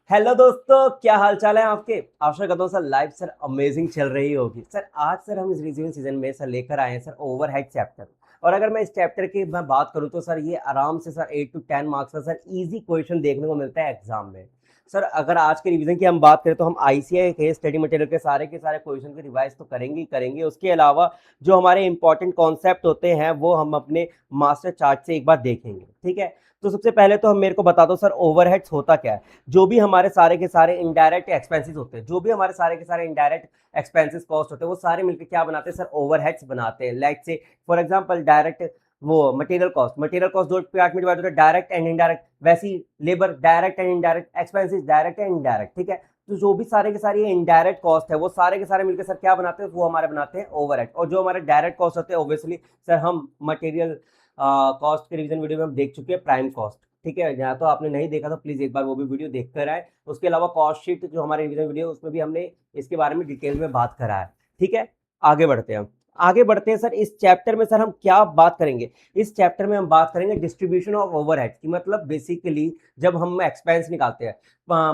Hello दोस्तों, क्या हाल चाल है आपके। आशा करता हूँ सर लाइफ सर अमेजिंग चल रही होगी। सर आज सर हम इस रिवीजन सीजन में सर लेकर आए हैं सर ओवरहेड चैप्टर। और अगर मैं इस चैप्टर की मैं बात करूँ तो सर ये आराम से सर 8 to 10 मार्क्स का सर इजी क्वेश्चन देखने को मिलता है एग्जाम में। सर अगर आज के रिवीजन की हम बात करें तो हम आईसीआई के स्टडी मटेरियल के सारे क्वेश्चन के रिवाइज तो करेंगे ही करेंगे। उसके अलावा जो हमारे इंपॉर्टेंट कॉन्सेप्ट होते हैं वो हम अपने मास्टर चार्ट से एक बार देखेंगे। ठीक है, तो सबसे पहले तो हम मेरे को बता दो सर ओवरहेड्स होता क्या है। जो भी हमारे सारे के सारे इनडायरेक्ट एक्सपेंसेस होते हैं, जो भी हमारे सारे के सारे इनडायरेक्ट एक्सपेंसेस कॉस्ट होते हैं, वो सारे मिलकर क्या बनाते हैं सर, ओवरहेड्स बनाते हैं। लाइक से फॉर एग्जांपल डायरेक्ट वो मटेरियल कॉस्ट दो पार्ट में डिवाइड होता है, डायरेक्ट एंड इनडायरेक्ट। वैसी labour direct and indirect, expenses direct and indirect. ठीक है, तो जो भी सारे के सारे इनडायरेक्ट कॉस्ट है वो सारे के सारे मिलकर सर क्या बनाते हैं, वो हमारे बनाते हैं ओवरहेड। और जो हमारे डायरेक्ट कॉस्ट होते हैं ऑब्वियसली सर हम मटेरियल कॉस्ट के रिवीजन वीडियो में हम देख चुके हैं प्राइम कॉस्ट। ठीक है, या तो आपने नहीं देखा तो प्लीज एक बार वो भी वीडियो देख कर आए। उसके अलावा कॉस्ट शीट जो हमारे रिवीजन वीडियो उसमें भी हमने इसके बारे में डिटेल में बात करा है। ठीक है, आगे बढ़ते हैं हम। आगे बढ़ते हैं सर, इस चैप्टर में सर हम क्या बात करेंगे। इस चैप्टर में हम बात करेंगे डिस्ट्रीब्यूशन ऑफ ओवरहेड की। मतलब बेसिकली जब हम एक्सपेंस निकालते हैं,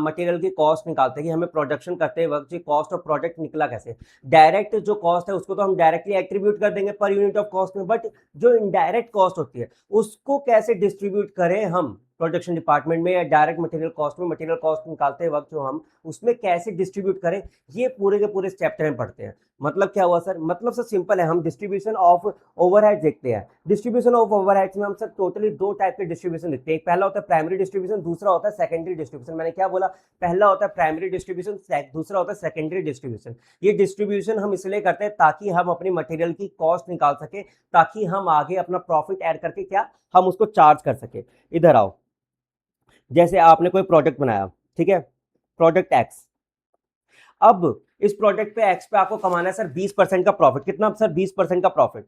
मटेरियल की कॉस्ट निकालते हैं कि हमें प्रोडक्शन करते वक्त जो कॉस्ट ऑफ प्रोडक्ट निकला कैसे। डायरेक्ट जो कॉस्ट है उसको तो हम डायरेक्टली एट्रीब्यूट कर देंगे पर यूनिट ऑफ कॉस्ट में, बट जो इनडायरेक्ट कॉस्ट होती है उसको कैसे डिस्ट्रीब्यूट करें हम प्रोडक्शन डिपार्टमेंट में, या डायरेक्ट मटेरियल कॉस्ट में मटेरियल कॉस्ट निकालते वक्त जो हम उसमें कैसे डिस्ट्रीब्यूट करें, ये पूरे के पूरे इस चैप्टर में पढ़ते हैं। मतलब क्या हुआ सर, मतलब सर सिंपल है, हम डिस्ट्रीब्यूशन ऑफ ओवरहेड देखते हैं। डिस्ट्रीब्यूशन ऑफ ओवरहेड्स में हम सर टोटली दो टाइप के डिस्ट्रीब्यूशन देखते हैं। एक पहला होता है प्राइमरी डिस्ट्रीब्यूशन, दूसरा होता है सेकेंडरी डिस्ट्रीब्यूशन। मैंने क्या बोला, पहला होता है प्राइमरी डिस्ट्रीब्यूशन, दूसरा होता है सेकेंडरी डिस्ट्रीब्यूशन। ये डिस्ट्रीब्यूशन हम इसलिए करते हैं ताकि हम अपनी मटेरियल की कॉस्ट निकाल सके, ताकि हम आगे अपना प्रॉफिट ऐड करके क्या हम उसको चार्ज कर सके। इधर आओ, जैसे आपने कोई प्रोडक्ट बनाया, ठीक है, प्रोडक्ट एक्स। अब इस प्रोडक्ट पे एक्स पे आपको कमाना है सर 20% का प्रॉफिट। कितना सर, 20% का प्रॉफिट।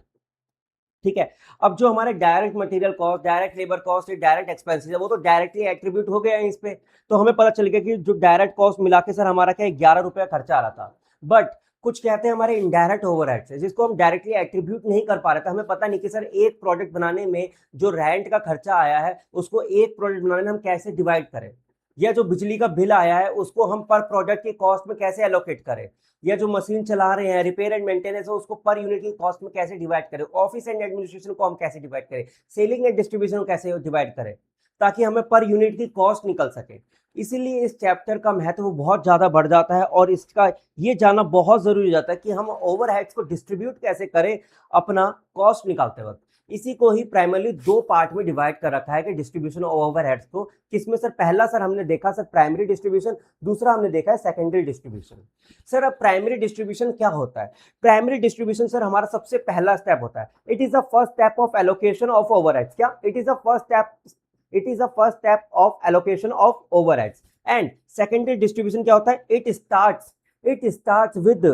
ठीक है, अब जो हमारे direct material cost, direct labour cost, direct expenses है वो तो डायरेक्टली एट्रीब्यूट हो गया है इस पे। तो हमें पता चल गया कि जो डायरेक्ट कॉस्ट मिला के सर हमारा क्या 11 रुपया खर्चा आ रहा था। बट कुछ कहते हैं हमारे इनडायरेक्ट ओवरहेड्स है जिसको हम डायरेक्टली एट्रीब्यूट नहीं कर पा रहे थे। हमें पता नहीं कि सर एक प्रोडक्ट बनाने में जो रेंट का खर्चा आया है उसको एक प्रोडक्ट बनाने में हम कैसे डिवाइड करें, या जो बिजली का बिल आया है उसको हम पर प्रोडक्ट की कॉस्ट में कैसे एलोकेट करें, या जो मशीन चला रहे हैं रिपेयर एंड मेंटेनेंस है उसको पर यूनिट की कॉस्ट में कैसे डिवाइड करें, ऑफिस एंड एडमिनिस्ट्रेशन को हम कैसे डिवाइड करें, सेलिंग एंड डिस्ट्रीब्यूशन को कैसे डिवाइड करें, ताकि हमें पर यूनिट की कॉस्ट निकल सके। इसीलिए इस चैप्टर का महत्व बहुत ज्यादा बढ़ जाता है और इसका ये जानना बहुत जरूरी हो जाता है कि हम ओवरहेड्स को डिस्ट्रीब्यूट कैसे करें अपना कॉस्ट निकालते वक्त। इसी को ही प्राइमरली दो पार्ट में डिवाइड कर रखा है कि डिस्ट्रीब्यूशन ऑफ ओवरहेड्स को। किसमें सर, पहला सर हमने देखा सर प्राइमरी डिस्ट्रीब्यूशन, दूसरा हमने देखा है सेकेंडरी डिस्ट्रीब्यूशन। सर अब प्राइमरी डिस्ट्रीब्यूशन क्या होता है। प्राइमरी डिस्ट्रीब्यूशन सर हमारा सबसे पहला स्टेप होता है। It is the first step of allocation of overheads. क्या, it is the first step, it is the first step of allocation of overheads. And secondary distribution क्या होता है, it starts with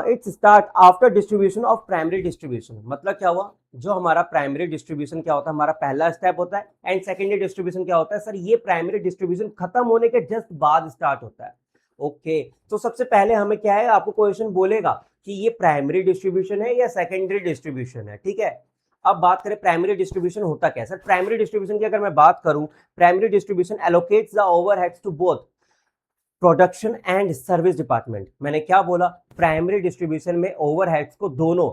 it start after distribution of primary distribution. मतलब क्या हुआ, जो हमारा primary distribution क्या होता है, हमारा पहला स्टेप होता है। एंड सेकेंडरी डिस्ट्रीब्यूशन क्या होता है सर, ये प्राइमरी डिस्ट्रीब्यूशन खत्म होने के जस्ट बाद स्टार्ट होता है। ओके, तो सबसे पहले हमें क्या है, आपको क्वेश्चन बोलेगा कि ये प्राइमरी डिस्ट्रीब्यूशन है या सेकेंडरी डिस्ट्रीब्यूशन है। ठीक है, अब बात करें प्राइमरी डिस्ट्रीब्यूशन होता क्या है सर। प्राइमरी डिस्ट्रीब्यूशन की अगर मैं बात करूं, primary distribution allocates the overheads to both production and service department. मैंने क्या बोला, प्राइमरी डिस्ट्रीब्यूशन में ओवरहेड्स को दोनों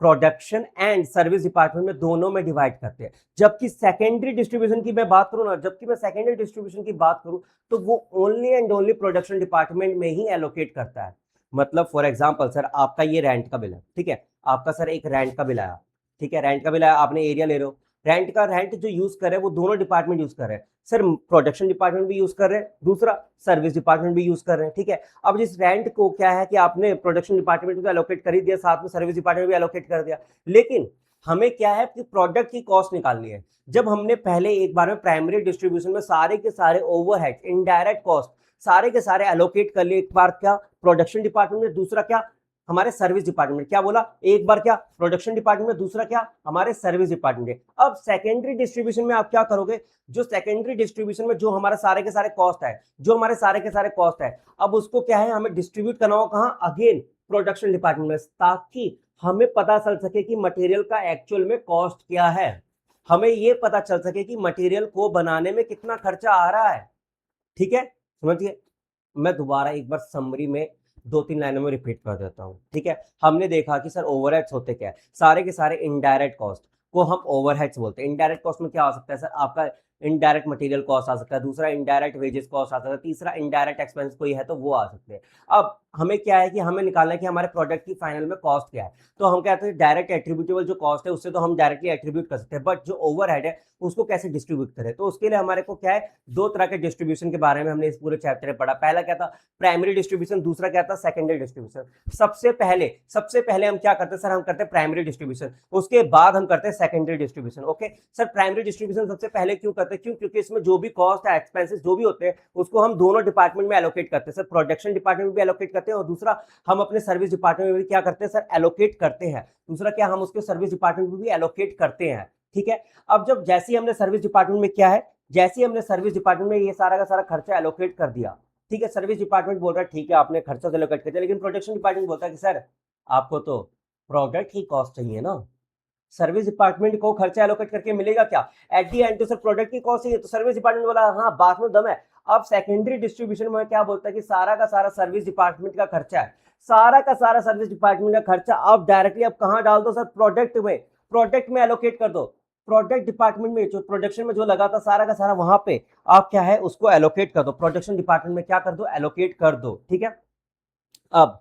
प्रोडक्शन एंड सर्विस डिपार्टमेंट में दोनों में डिवाइड करते हैं। जबकि सेकेंडरी डिस्ट्रीब्यूशन की मैं बात करूं ना, जबकि मैं सेकेंडरी डिस्ट्रीब्यूशन की बात करूं तो वो only and only production department में ही एलोकेट करता है। मतलब फॉर एग्जांपल सर आपका ये रेंट का बिल है, ठीक है, आपका सर एक रेंट का बिल आया, ठीक है, रेंट का बिल आया, आपने एरिया ले लो, रेंट जो यूज कर रहे हैं वो दोनों डिपार्टमेंट यूज कर रहे हैं सर, प्रोडक्शन डिपार्टमेंट भी यूज कर रहे हैं, दूसरा सर्विस डिपार्टमेंट भी यूज कर रहे हैं। ठीक है, अब जिस रेंट को क्या है कि आपने प्रोडक्शन डिपार्टमेंट को एलोकेट कर ही दिया, साथ में सर्विस डिपार्टमेंट भी एलोकेट कर दिया, लेकिन हमें क्या है कि प्रोडक्ट की कॉस्ट निकालनी है। जब हमने पहले एक बार में प्राइमरी डिस्ट्रीब्यूशन में सारे के सारे ओवरहेड इनडायरेक्ट कॉस्ट सारे के सारे एलोकेट कर लिए, एक बार क्या प्रोडक्शन डिपार्टमेंट में, दूसरा क्या हमारे सर्विस डिपार्टमेंट। क्या बोला, एक बार क्या प्रोडक्शन डिपार्टमेंट में, दूसरा क्या हमारे सर्विस डिपार्टमेंट। अब सेकेंडरी डिस्ट्रीब्यूशन में आप क्या करोगे, जो सेकेंडरी डिस्ट्रीब्यूशन में जो हमारा सारे के सारे कॉस्ट है, जो हमारे सारे के सारे कॉस्ट है, अब उसको क्या है हमें डिस्ट्रीब्यूट करना होगा कहां, अगेन प्रोडक्शन डिपार्टमेंट में, ताकि हमें पता चल सके कि मटेरियल का एक्चुअल में कॉस्ट क्या है, हमें यह पता चल सके कि मटेरियल को बनाने में कितना खर्चा आ रहा है। ठीक है, समझिए, मैं दोबारा एक बार समरी में 2-3 लाइनों में रिपीट कर देता हूँ, ठीक है? हमने देखा कि सर ओवरहेड्स होते क्या है? सारे के सारे इनडायरेक्ट कॉस्ट को हम ओवरहेड्स बोलते हैं। इनडायरेक्ट कॉस्ट में क्या हो सकता है सर? आपका इनडायरेक्ट मटेरियल कॉस्ट आ सकता है, दूसरा इनडायरेक्ट वेजेस कॉस्ट आ सकता है, तीसरा इनडायरेक्ट एक्सपेंस कोई है तो वो आ सकते हैं। अब हमें क्या है कि हमें निकालना है कि हमारे प्रोडक्ट की फाइनल में कॉस्ट क्या है। तो हम कहते हैं डायरेक्ट एट्रीब्यूटेबल जो कॉस्ट है उससे तो हम डायरेक्टली एट्रीब्यूट कर सकते हैं, बट जो ओवरहेड है उसको कैसे डिस्ट्रीब्यूट करें? तो उसके लिए हमारे को क्या है, 2 तरह के डिस्ट्रीब्यूशन के बारे में हमने इस पूरे चैप्टर में पढ़ा। पहला क्या था? प्राइमरी डिस्ट्रीब्यूशन, दूसरा क्या था? Secondary distribution. सबसे पहले हम क्या करते हैं सर? हम करते हैं प्राइमरी डिस्ट्रीब्यूशन, उसके बाद हम करते हैं secondary distribution. Okay sir, primary distribution सबसे पहले क्यों करते हैं? क्योंकि इसमें जो भी कॉस्ट है, एक्सपेंसेस जो भी होते हैं उसको हम दोनों डिपार्टमेंट में एलोकेट करते हैं सर। प्रोडक्शन डिपार्टमेंट में भी एलोकेट करते हैं और दूसरा हम अपने सर्विस डिपार्टमेंट में भी क्या करते हैं सर? एलोकेट करते हैं। दूसरा क्या, हम उसके सर्विस डिपार्टमेंट में भी एलोकेट करते हैं। ठीक है, अब जब जैसे ही हमने सर्विस डिपार्टमेंट में क्या है, जैसे ही हमने सर्विस डिपार्टमेंट में ये सारा का सारा खर्चा एलोकेट कर दिया, ठीक है, सर्विस डिपार्टमेंट बोल रहा है ठीक है आपने खर्चा तो एलोकेट कर दिया, लेकिन प्रोडक्शन डिपार्टमेंट बोलता है कि सर आपको तो प्रोडक्ट की कॉस्ट चाहिए ना। सर्विस डिपार्टमेंट को खर्चा एलोकेट करके मिलेगा क्या? एट दी एंड तो सर प्रोडक्ट की कॉस्ट चाहिए, तो सर्विस डिपार्टमेंट बोला हाँ बात में दम है। अब सेकेंडरी डिस्ट्रीब्यूशन में क्या बोलता है कि सारा का सारा सर्विस डिपार्टमेंट का खर्चा है, सारा का सारा सर्विस डिपार्टमेंट का खर्चा अब डायरेक्टली अब कहां डाल दो सर? प्रोडक्ट में एलोकेट कर दो। प्रोडक्ट डिपार्टमेंट में जो प्रोडक्शन में जो लगा था सारा का सारा वहां पे आप क्या है उसको एलोकेट कर दो, प्रोडक्शन डिपार्टमेंट में क्या कर दो? एलोकेट कर दो। ठीक है, अब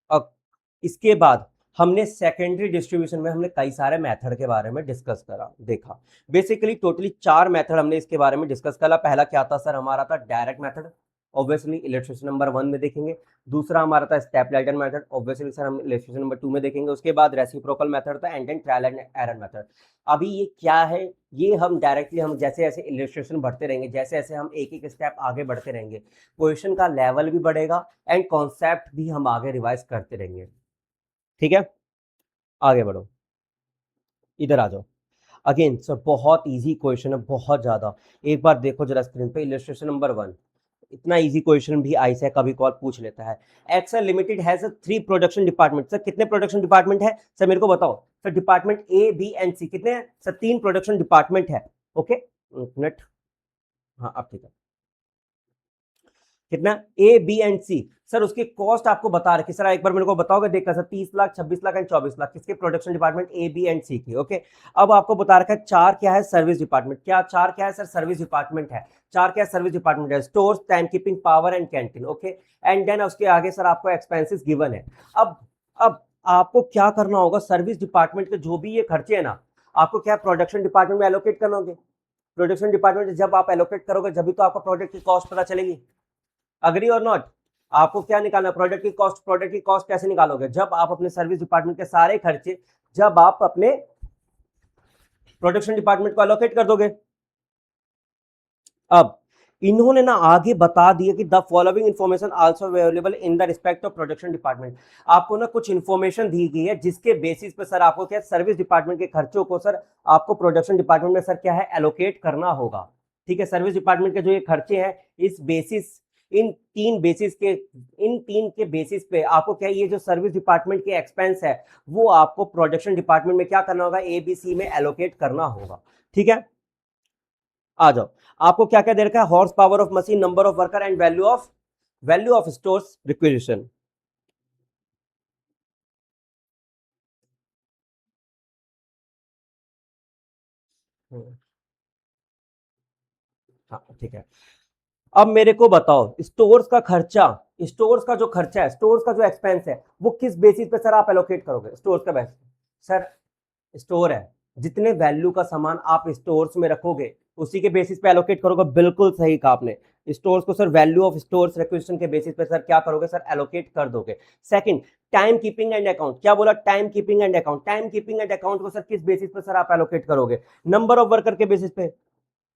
अब इसके बाद हमने सेकेंडरी डिस्ट्रीब्यूशन में हमने कई सारे मेथड के बारे में डिस्कस करा, देखा। बेसिकली टोटली 4 मेथड हमने इसके बारे में डिस्कस करा। पहला क्या था सर? हमारा था direct method, obviously illustration number 1 में देखेंगे। दूसरा हमारा था स्टेपलाइडर मेथड, ऑब्वियसली सर हम इलस्ट्रेशन नंबर 2 में देखेंगे। उसके बाद रेसिप्रोकल मेथड था and then trial and error method. अभी ये क्या है? ये हम डायरेक्टली हम जैसे जैसे इलस्ट्रेशन बढ़ते रहेंगे, जैसे जैसे हम एक एक स्टेप आगे बढ़ते रहेंगे, क्वेश्चन का लेवल भी बढ़ेगा एंड कॉन्सेप्ट भी हम आगे रिवाइज करते रहेंगे। ठीक है, आगे बढ़ो, इधर आ जाओ। अगेन सर बहुत इजी क्वेश्चन है, बहुत ज्यादा। एक बार देखो जरा स्क्रीन पे, इलस्ट्रेशन नंबर 1, इतना इजी क्वेश्चन भी आई से कभी कॉल पूछ लेता है। Excel limited has 3 production department. Sir कितने प्रोडक्शन डिपार्टमेंट है सर? मेरे को बताओ sir. Department A B and C कितने हैं सर? 3 प्रोडक्शन डिपार्टमेंट है। ओके, एक मिनट, हाँ अब ठीक है। कितना? A B and C. Sir उसकी कॉस्ट आपको बता रखी सर, एक बार मेरे को बताओगे देखकर सर। 30 लाख, 26 लाख एंड 24 लाख किसके? Production department A B and C की। ओके, अब आपको बता रखा है 4 क्या है? Service department. क्या 4 क्या है सर? सर्विस डिपार्टमेंट है। 4 क्या है? सर्विस डिपार्टमेंट है। Stores, time keeping, power and canteen. Okay, and then उसके आगे सर आपको एक्सपेंसेस गिवन है। अब आपको क्या करना होगा? सर्विस डिपार्टमेंट के जो भी ये खर्चे है ना, आपको क्या प्रोडक्शन डिपार्टमेंट में एलोकेट करना होंगे। प्रोडक्शन डिपार्टमेंट जब आप एलोकेट करोगे जब भी तो आपको प्रोडक्ट की कॉस्ट पता चलेगी। अग्री और नॉट? आपको क्या निकालना है? प्रोडक्ट की कॉस्ट। प्रोडक्ट की कॉस्ट कैसे निकालोगे? जब आप अपने सर्विस डिपार्टमेंट के सारे खर्चे जब आप अपने प्रोडक्शन डिपार्टमेंट को एलोकेट कर दोगे। अब इन्होंने ना आगे बता दिया कि the following information also available in the respect of production department. आपको ना कुछ इंफॉर्मेशन दी गई है जिसके बेसिस पे सर आपको क्या सर्विस डिपार्टमेंट के खर्चों को सर आपको प्रोडक्शन डिपार्टमेंट में सर क्या है? एलोकेट करना होगा। ठीक है, सर्विस डिपार्टमेंट के जो ये खर्चे हैं इस बेसिस इन तीन के बेसिस पे आपको क्या ये जो सर्विस डिपार्टमेंट के एक्सपेंस है वो आपको प्रोडक्शन डिपार्टमेंट में क्या करना होगा? एबीसी में एलोकेट करना होगा। ठीक है, आ जाओ। आपको क्या क्या दे रखा है? Horse power of machine, number of worker and value of stores requisition. हाँ ठीक है, अब मेरे को बताओ स्टोर्स का खर्चा, स्टोर्स का जो खर्चा है, स्टोर्स का जो एक्सपेंस है वो किस बेसिस पे सर आप एलोकेट करोगे? स्टोर्स का बेसिस सर, स्टोर है, जितने वैल्यू का सामान आप स्टोर्स में रखोगे उसी के बेसिस पे एलोकेट करोगे। बिल्कुल सही कहा आपने। स्टोर्स को sir value of stores requisition के बेसिस पे सर क्या करोगे सर? एलोकेट कर दोगे। Second, time keeping and account. क्या बोला? Time keeping and account. Time keeping and account को सर किस बेसिस पे सर आप एलोकेट करोगे? नंबर ऑफ वर्कर के बेसिस पे।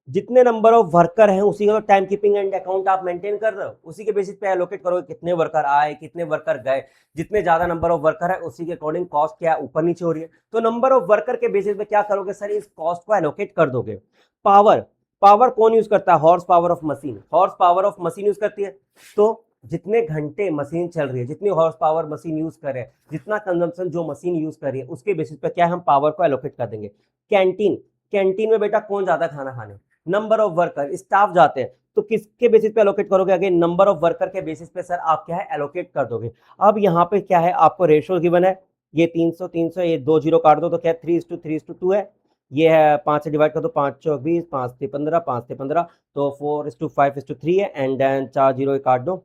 जितने नंबर ऑफ वर्कर हैं उसी का टाइम कीपिंग एंड अकाउंट आप मेंटेन कर रहे हो, उसी के बेसिस पे एलोकेट करोगे। कितने वर्कर आए, कितने वर्कर गए, जितने ज्यादा नंबर ऑफ वर्कर है उसी के अकॉर्डिंग कॉस्ट क्या है? ऊपर नीचे हो रही है। तो नंबर ऑफ वर्कर के बेसिस पे क्या करोगे सर? इस कॉस्ट को एलोकेट कर दोगे। पावर, पावर कौन यूज करता है? Horse power of machine. Horse power of machine use करती है, तो जितने घंटे मशीन चल रही है, जितनी हॉर्स पावर मशीन यूज कर रहे हैं, जितना कंजम्पशन जो मशीन यूज कर रही है उसके बेसिस पे क्या हम पावर को एलोकेट कर देंगे। कैंटीन, कैंटीन में बेटा कौन जाता है खाना खाने? नंबर ऑफ वर्कर, स्टाफ जाते हैं, तो किसके बेसिस पे एलोकेट करोगे? अगेन नंबर ऑफ वर्कर के बेसिस पे सर आप क्या है एलोकेट कर दोगे। अब यहाँ पे क्या है आपको रेशियो गिवन है, ये 300 300 ये 2 जीरो काट दो तो क्या 3:3:2 है। ये है 5 से डिवाइड कर दो, 5 चौक 20, 5 से 15, 5 से 15 तो 4:5:3 है एंड देन 4 जीरो काट दो,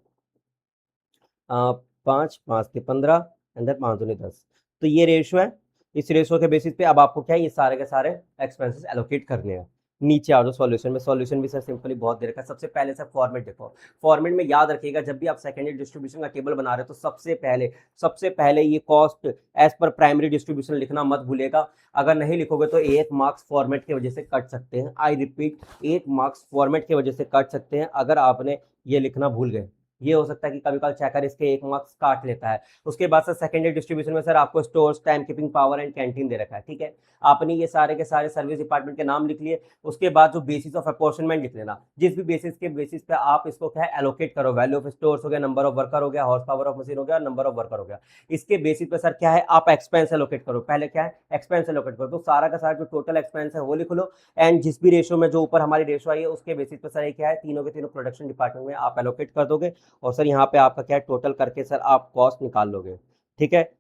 5 5 से 15 एंड देन 5 दूनी 10। तो ये रेशियो है। इस रेशियो के बेसिस पे अब आपको क्या है ये सारे के सारे एक्सपेंसेस एलोकेट करने हैं। नीचे आ जाओ सॉल्यूशन में। सॉल्यूशन भी सर सिंपली बहुत दे रखा है। सबसे पहले सर फॉर्मेट देखो। फॉर्मेट में याद रखिएगा जब भी आप सेकेंडरी डिस्ट्रीब्यूशन का टेबल बना रहे हो तो सबसे पहले ये cost as per primary distribution लिखना मत भूलिएगा। अगर नहीं लिखोगे तो 1 मार्क्स फॉर्मेट की वजह से कट सकते हैं। आई रिपीट 1 मार्क्स फॉर्मेट की वजह से कट सकते हैं अगर आपने ये लिखना भूल गए। ये हो सकता है कि कभी कभी चेकर इसके 1 मार्क्स काट लेता है। उसके बाद सर सेकेंडरी डिस्ट्रीब्यूशन में सर आपको stores, time keeping power and canteen दे रखा है। ठीक है, आपने ये सारे के सारे सर्विस डिपार्टमेंट के नाम लिख लिए। उसके बाद जो बेसिस ऑफ अपॉर्चनमेंट लिख लेना, जिस भी बेसिस के बेसिस पे आप इसको क्या है एलोकेट करो। वैल्यू ऑफ स्टोर्स हो गया, नंबर ऑफ वर्कर हो गया, हॉर्स पावर ऑफ मशीन हो गया, नंबर ऑफ वर्कर हो गया। इसके बेसिस पे सर क्या है आप एक्सपेंस एलोकेट करो। पहले क्या है एक्सपेंस एलोकेट करो, तो सारा का सारा जो टोटल एक्सपेंस है वो लिख लो एंड जिस भी रेशियो में जो ऊपर हमारी रेशियो आई है उसके बेसिस पे सर ये क्या है तीनों के तीनों प्रोडक्शन डिपार्टमेंट में आप एलोकेट कर दोगे और सर यहाँ पे आपका क्या है टोटल करके सर आप कॉस्ट निकाल लोगे। ठीक है,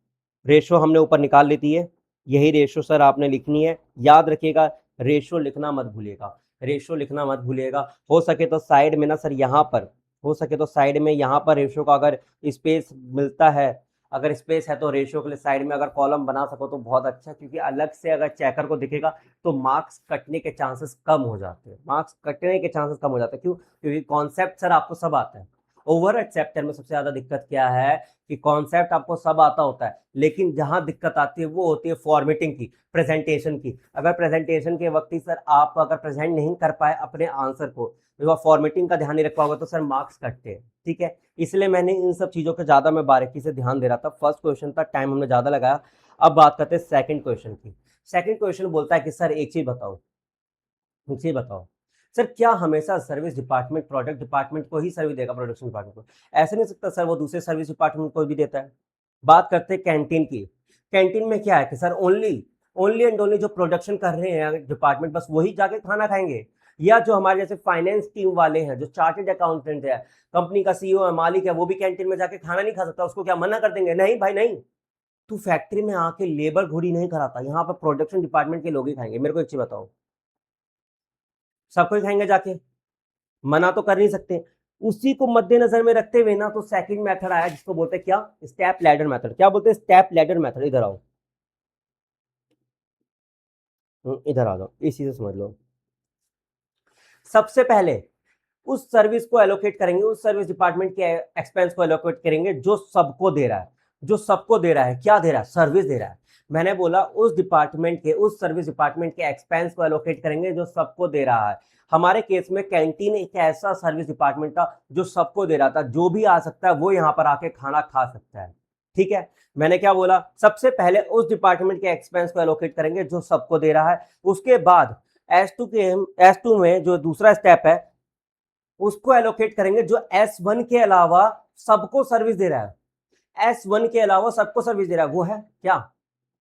रेशियो हमने ऊपर निकाल लेती है, यही रेशियो सर आपने लिखनी है। याद रखिएगा रेशियो लिखना मत भूलिएगा, रेशियो लिखना मत भूलिएगा। हो सके तो साइड में ना सर यहाँ पर, हो सके तो साइड में यहाँ पर रेशियो का अगर स्पेस मिलता है, अगर स्पेस है तो रेशियो के लिए साइड में अगर कॉलम बना सको तो बहुत अच्छा, क्योंकि अलग से अगर चेकर को दिखेगा तो मार्क्स कटने के चांसेस कम हो जाते हैं। मार्क्स कटने के चांसेस कम हो जाते हैं। क्यों? क्योंकि कॉन्सेप्ट सर आपको सब आता है। ओवर चैप्टर में सबसे ज्यादा दिक्कत क्या है कि कॉन्सेप्ट आपको सब आता होता है, लेकिन जहां दिक्कत आती है वो होती है फॉर्मेटिंग की, प्रेजेंटेशन की। अगर प्रेजेंटेशन के वक्त ही सर आप अगर प्रेजेंट नहीं कर पाए अपने आंसर को, तो फॉर्मेटिंग का ध्यान नहीं रख पाओगे तो सर मार्क्स कटते हैं। ठीक है, इसलिए मैंने इन सब चीजों का ज्यादा मैं बारीकी से ध्यान दे रहा था। फर्स्ट क्वेश्चन था, टाइम हमने ज्यादा लगाया। अब बात करते हैं सेकंड क्वेश्चन की। सेकंड क्वेश्चन बोलता है कि सर एक चीज बताओ, एक चीज बताओ सर, क्या हमेशा सर्विस डिपार्टमेंट प्रोडक्ट डिपार्टमेंट को ही सर्विस देगा, प्रोडक्शन डिपार्टमेंट को? ऐसे नहीं सकता सर, वो दूसरे सर्विस डिपार्टमेंट को भी देता है। बात करते हैं कैंटीन की। कैंटीन में क्या है कि sir only only and only जो प्रोडक्शन कर रहे हैं डिपार्टमेंट बस वही जाके खाना खाएंगे, या जो हमारे जैसे फाइनेंस टीम वाले हैं, जो चार्टेड अकाउंटेंट है, कंपनी का सीईओ है, मालिक है, वो भी कैंटीन में जाके खाना नहीं खा सकता? उसको क्या मना कर देंगे? नहीं भाई नहीं, तू फैक्ट्री में आके लेबर घोड़ी नहीं कराता, यहाँ पर प्रोडक्शन डिपार्टमेंट के लोग ही खाएंगे। मेरे को एक चीज बताओ, सब कोई खाएंगे जाके? मना तो कर नहीं सकते। उसी को मद्देनजर में रखते हुए ना तो सेकंड मेथड आया जिसको बोलते हैं क्या, स्टेप लैडर मेथड। क्या बोलते हैं? Step ladder method. इधर आओ, इधर आ जाओ, इसी से समझ लो। सबसे पहले उस सर्विस को एलोकेट करेंगे, उस सर्विस डिपार्टमेंट के एक्सपेंस को एलोकेट करेंगे जो सबको दे रहा है। जो सबको दे रहा है, क्या दे रहा है? सर्विस दे रहा है। मैंने बोला उस डिपार्टमेंट के, उस सर्विस डिपार्टमेंट के एक्सपेंस को एलोकेट करेंगे जो सबको दे रहा है। हमारे केस में कैंटीन एक ऐसा सर्विस डिपार्टमेंट था जो सबको दे रहा था। जो भी आ सकता है वो यहाँ पर आके खाना खा सकता है। ठीक है, मैंने क्या बोला? सबसे पहले उस डिपार्टमेंट के एक्सपेंस को एलोकेट करेंगे जो सबको दे रहा है। उसके बाद S2 में जो दूसरा स्टेप है उसको एलोकेट करेंगे जो S1 के अलावा सबको सर्विस दे रहा है। S1 के अलावा सबको सर्विस दे रहा है, वो है क्या?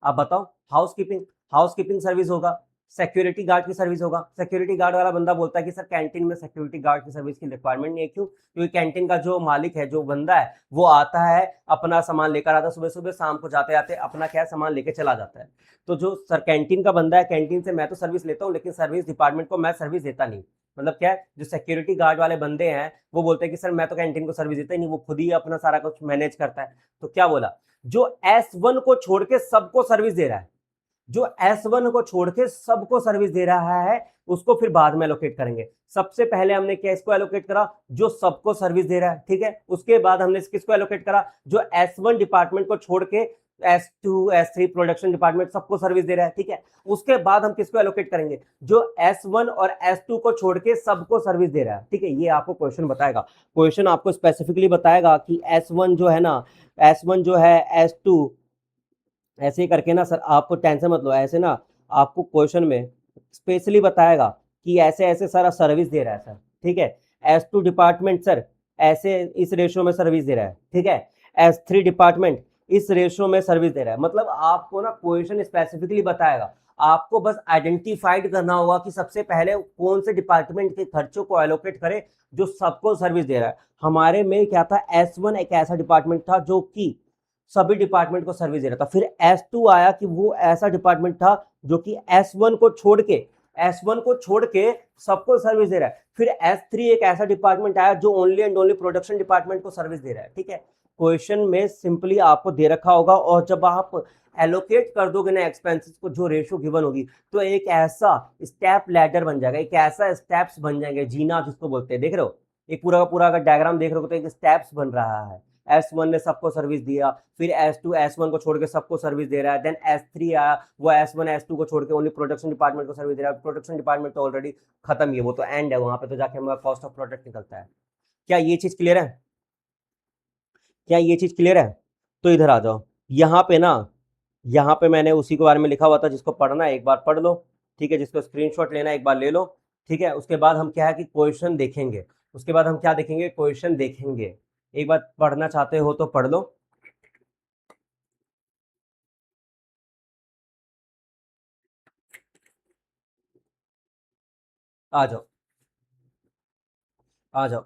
आप बताओ। हाउसकीपिंग, हाउसकीपिंग सर्विस होगा। सिक्योरिटी गार्ड की सर्विस होगा। सिक्योरिटी गार्ड वाला बंदा बोलता है कि सर कैंटीन में सिक्योरिटी गार्ड की सर्विस की रिक्वायरमेंट नहीं है। क्यों? क्योंकि कैंटीन का जो मालिक है, जो बंदा है, वो आता है अपना सामान लेकर आता है सुबह सुबह, शाम को जाते जाते अपना क्या सामान लेके चला जाता है। तो जो सर कैंटीन का बंदा है, कैंटीन से मैं तो सर्विस लेता हूँ लेकिन सर्विस डिपार्टमेंट को मैं सर्विस देता नहीं। मतलब क्या है, जो सिक्योरिटी गार्ड वाले बंदे हैं वो बोलते हैं कि सर मैं तो कैंटीन को सर्विस देता ही नहीं, वो खुद ही अपना सारा कुछ मैनेज करता है। तो क्या बोला? जो S1 को छोड़ के सबको सर्विस दे रहा है, जो S1 को छोड़ के सबको सर्विस दे रहा है, उसको फिर बाद में एलोकेट करेंगे। सबसे पहले हमने क्या इसको एलोकेट करा? जो सबको सर्विस दे रहा है। ठीक है, उसके बाद हमने किसको एलोकेट करा? जो S1 डिपार्टमेंट को छोड़ के S2 S3 प्रोडक्शन डिपार्टमेंट सबको सर्विस दे रहा है। ठीक है, उसके बाद हम किसको एलोकेट करेंगे? जो S1 और S2 को छोड़ के सबको सर्विस दे रहा है। ठीक है, ये आपको क्वेश्चन बताएगा। क्वेश्चन आपको स्पेसिफिकली बताएगा कि S1 जो है ना, S1 जो है S2 ऐसे ही करके ना सर, आपको टेंशन मत लो। ऐसे ना आपको क्वेश्चन में स्पेशली बताएगा कि ऐसे ऐसे सारा सर्विस दे रहा है सर। ठीक है, S2 डिपार्टमेंट सर ऐसे इस रेशियो में सर्विस दे रहा है। ठीक है, S3 डिपार्टमेंट इस रेशियो में सर्विस दे रहा है। मतलब आपको ना क्वेश्चन स्पेसिफिकली बताएगा। आपको बस आइडेंटिफाइड करना होगा कि सबसे पहले कौन से डिपार्टमेंट के खर्चों को एलोकेट करे जो सबको सर्विस दे रहा है। हमारे में क्या था, S1 एक ऐसा डिपार्टमेंट था जो कि सभी डिपार्टमेंट को सर्विस दे रहा था। फिर S2 आया कि वो ऐसा डिपार्टमेंट था जो कि S1 को छोड़ के सबको सर्विस दे रहा है। फिर S3 एक ऐसा डिपार्टमेंट आया जो only and only production department को सर्विस दे रहा है। ठीक है, क्वेश्चन में सिंपली आपको दे रखा होगा और जब आप एलोकेट कर दोगे ना एक्सपेंसेस को, जो रेशियो गिवन होगी, तो एक ऐसा स्टेप लैडर बन जाएगा, एक ऐसा स्टेप्स बन जाएंगे, जीना जिसको बोलते हैं। देख रहे हो, एक पूरा का पूरा अगर डायग्राम देख रहे हो तो एक स्टेप्स बन रहा है। S1 ने सबको सर्विस दिया, फिर S2 S1 को छोड़ के सबको सर्विस दे रहा है, देन S3 आया, वो S1 S2 को छोड़ के ओनली प्रोडक्शन डिपार्टमेंट को सर्विस दे रहा है। प्रोडक्शन डिपार्टमेंट तो ऑलरेडी खत्म ही है, वो तो एंड है, वहां पे तो जाके हमारा कॉस्ट ऑफ प्रोडक्ट निकलता है। क्या ये चीज क्लियर है? क्या ये चीज क्लियर है? तो इधर आ जाओ, यहाँ पे ना, यहाँ पे मैंने उसी के बारे में लिखा हुआ था, जिसको पढ़ना है एक बार पढ़ लो। ठीक है, जिसको स्क्रीनशॉट लेना है एक बार ले लो। ठीक है, उसके बाद हम क्या है कि क्वेश्चन देखेंगे। उसके बाद हम क्या देखेंगे, क्वेश्चन देखेंगे। एक बार पढ़ना चाहते हो तो पढ़ लो। आ जाओ, आ जाओ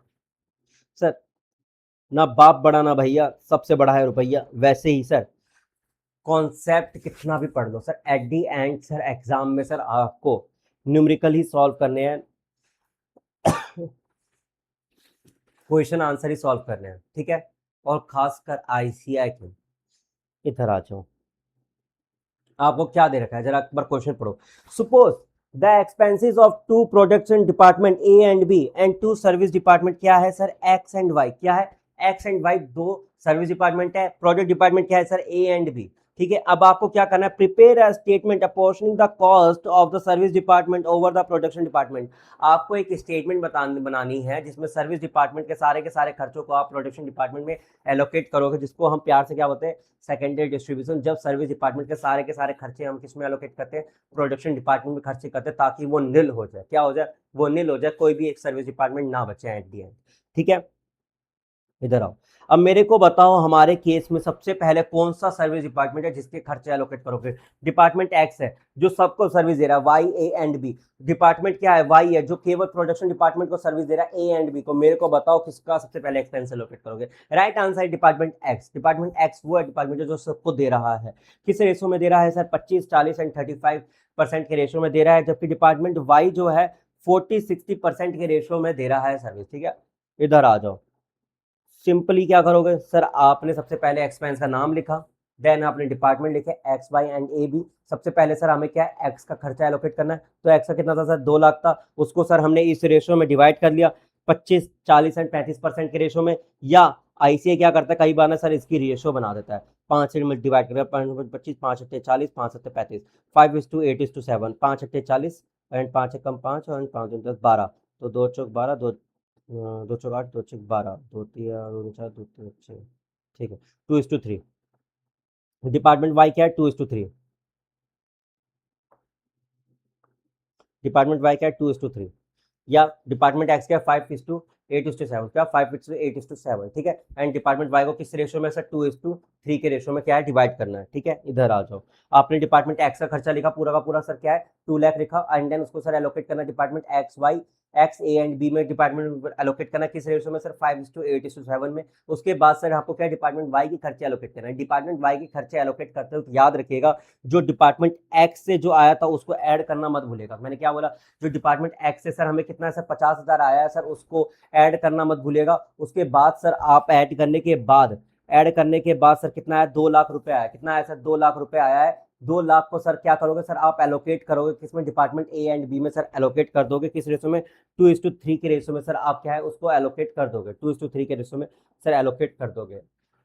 सर। ना बाप बड़ा ना भैया, सबसे बड़ा है रुपया। वैसे ही सर, कॉन्सेप्ट कितना भी पढ़ लो sir, at the end sir exam में सर आपको न्यूमेरिकल ही सॉल्व करने हैं, क्वेश्चन आंसर ही सॉल्व करने हैं। ठीक है, और खासकर आईसीआई के। इधर आ जाओ, आपको क्या दे रखा है, जरा एक बार क्वेश्चन पढ़ो। Suppose the expenses of two production department A and B and two service department, क्या है सर, एक्स एंड वाई। क्या है, एक्स एंड वाई, दो सर्विस डिपार्टमेंट है। प्रोडक्ट डिपार्टमेंट क्या है सर, ए एंड बी। ठीक है, अब आपको क्या करना है, prepare a statement apportioning the cost of the service department over the production department. आपको एक स्टेटमेंट बनानी है जिसमें सर्विस डिपार्टमेंट के सारे खर्चों को आप प्रोडक्शन डिपार्टमेंट में एलोकेट करोगे, जिसको हम प्यार से क्या बोलते हैं, सेकेंडरी डिस्ट्रीब्यूशन। जब सर्विस डिपार्टमेंट के सारे खर्चे हम किस में एलोकेट करते हैं, प्रोडक्शन डिपार्टमेंट में खर्चे करते हैं, ताकि वो निल हो जाए। क्या हो जाए, वो निल हो जाए, कोई भी एक सर्विस डिपार्टमेंट ना बचे एट दी एंड। ठीक है, इधर आओ। अब मेरे को बताओ, हमारे केस में सबसे पहले कौन सा सर्विस डिपार्टमेंट है जिसके खर्चे एलोकेट करोगे। डिपार्टमेंट एक्स है जो सबको सर्विस दे रहा है, Y A and B. Department क्या है, वाई है जो केवल प्रोडक्शन डिपार्टमेंट को सर्विस दे रहा है, ए एंड बी को। मेरे को बताओ किसका सबसे पहले एक्सपेंस एलोकेट करोगे। Right answer department x. Department x वो है डिपार्टमेंट जो सबको दे रहा है। किस रेशो में दे रहा है सर, 25 40 एंड 35% के रेशो में दे रहा है, जबकि डिपार्टमेंट वाई जो है 40 60% के रेशो में दे रहा है सर्विस। ठीक है, इधर आ जाओ। सिंपली क्या करोगे सर, आपने सबसे पहले एक्सपेंस का नाम लिखा, देन आपने डिपार्टमेंट लिखे X Y and A B. सबसे पहले सर हमें क्या है, एक्स का खर्चा एलोकेट करना है, तो एक्स का कितना था सर, 2 लाख था। उसको सर हमने इस रेशो में डिवाइड कर लिया, 25 40 एंड 35% के रेशो में। या आईसीए क्या करता है, कई बार ना सर इसकी रेशो बना देता है, 5 से डिवाइड कर, 25 5 अट्ठे 40 5 सत्ते 35, 5:8:7, 5 अट्ठे 40 एंड 5 एकम 5 और 5 10 12, तो 2 चौक 12, 2 चौक 8, 2 चौक 12, 2 3 2 4 2 3 6। ठीक है, 2:3। डिपार्टमेंट वाई क्या है, 2:3। डिपार्टमेंट वाई क्या है, 2:3। या डिपार्टमेंट एक्स का 5:8:7, क्या 5:8:7। ठीक है, एंड डिपार्टमेंट वाई को किस रेशो में सर, 2:3 के रेशो में क्या है, डिवाइड करना है। ठीक है, इधर आ जाओ। आपने डिपार्टमेंट एक्स का खर्चा लिखा पूरा का पूरा सर, क्या है, 2 लाख लिखा, एंड देन उसको सर एलोकेट करना department X Y X A and B में, डिपार्टमेंट एलोकेट करना किस रेशो में सर, 5:8:7 में। उसके बाद सर आपको क्या, डिपार्टमेंट वाई की खर्चे एलोकेट करना है। डिपार्टमेंट वाई की खर्चे एलोकेट करते हो तो याद रखिएगा, जो डिपार्टमेंट एक्स से जो आया था उसको ऐड करना मत भूलेगा। मैंने क्या बोला, जो डिपार्टमेंट एक्स से सर हमें कितना है सर, 50,000 आया है सर, उसको ऐड करना मत भूलिएगा। उसके बाद सर आप ऐड करने के बाद सर कितना है, 2 लाख रुपए आया। कितना आया सर, 2 लाख रुपए आया है। 2 लाख को सर क्या करोगे सर, आप एलोकेट करोगे किसमें, डिपार्टमेंट ए एंड बी में सर एलोकेट कर दोगे। किस रेशो में, 2:3 के रेशो में सर आप क्या है, उसको एलोकेट कर दोगे, 2:3 के रेशो में सर एलोकेट कर दोगे।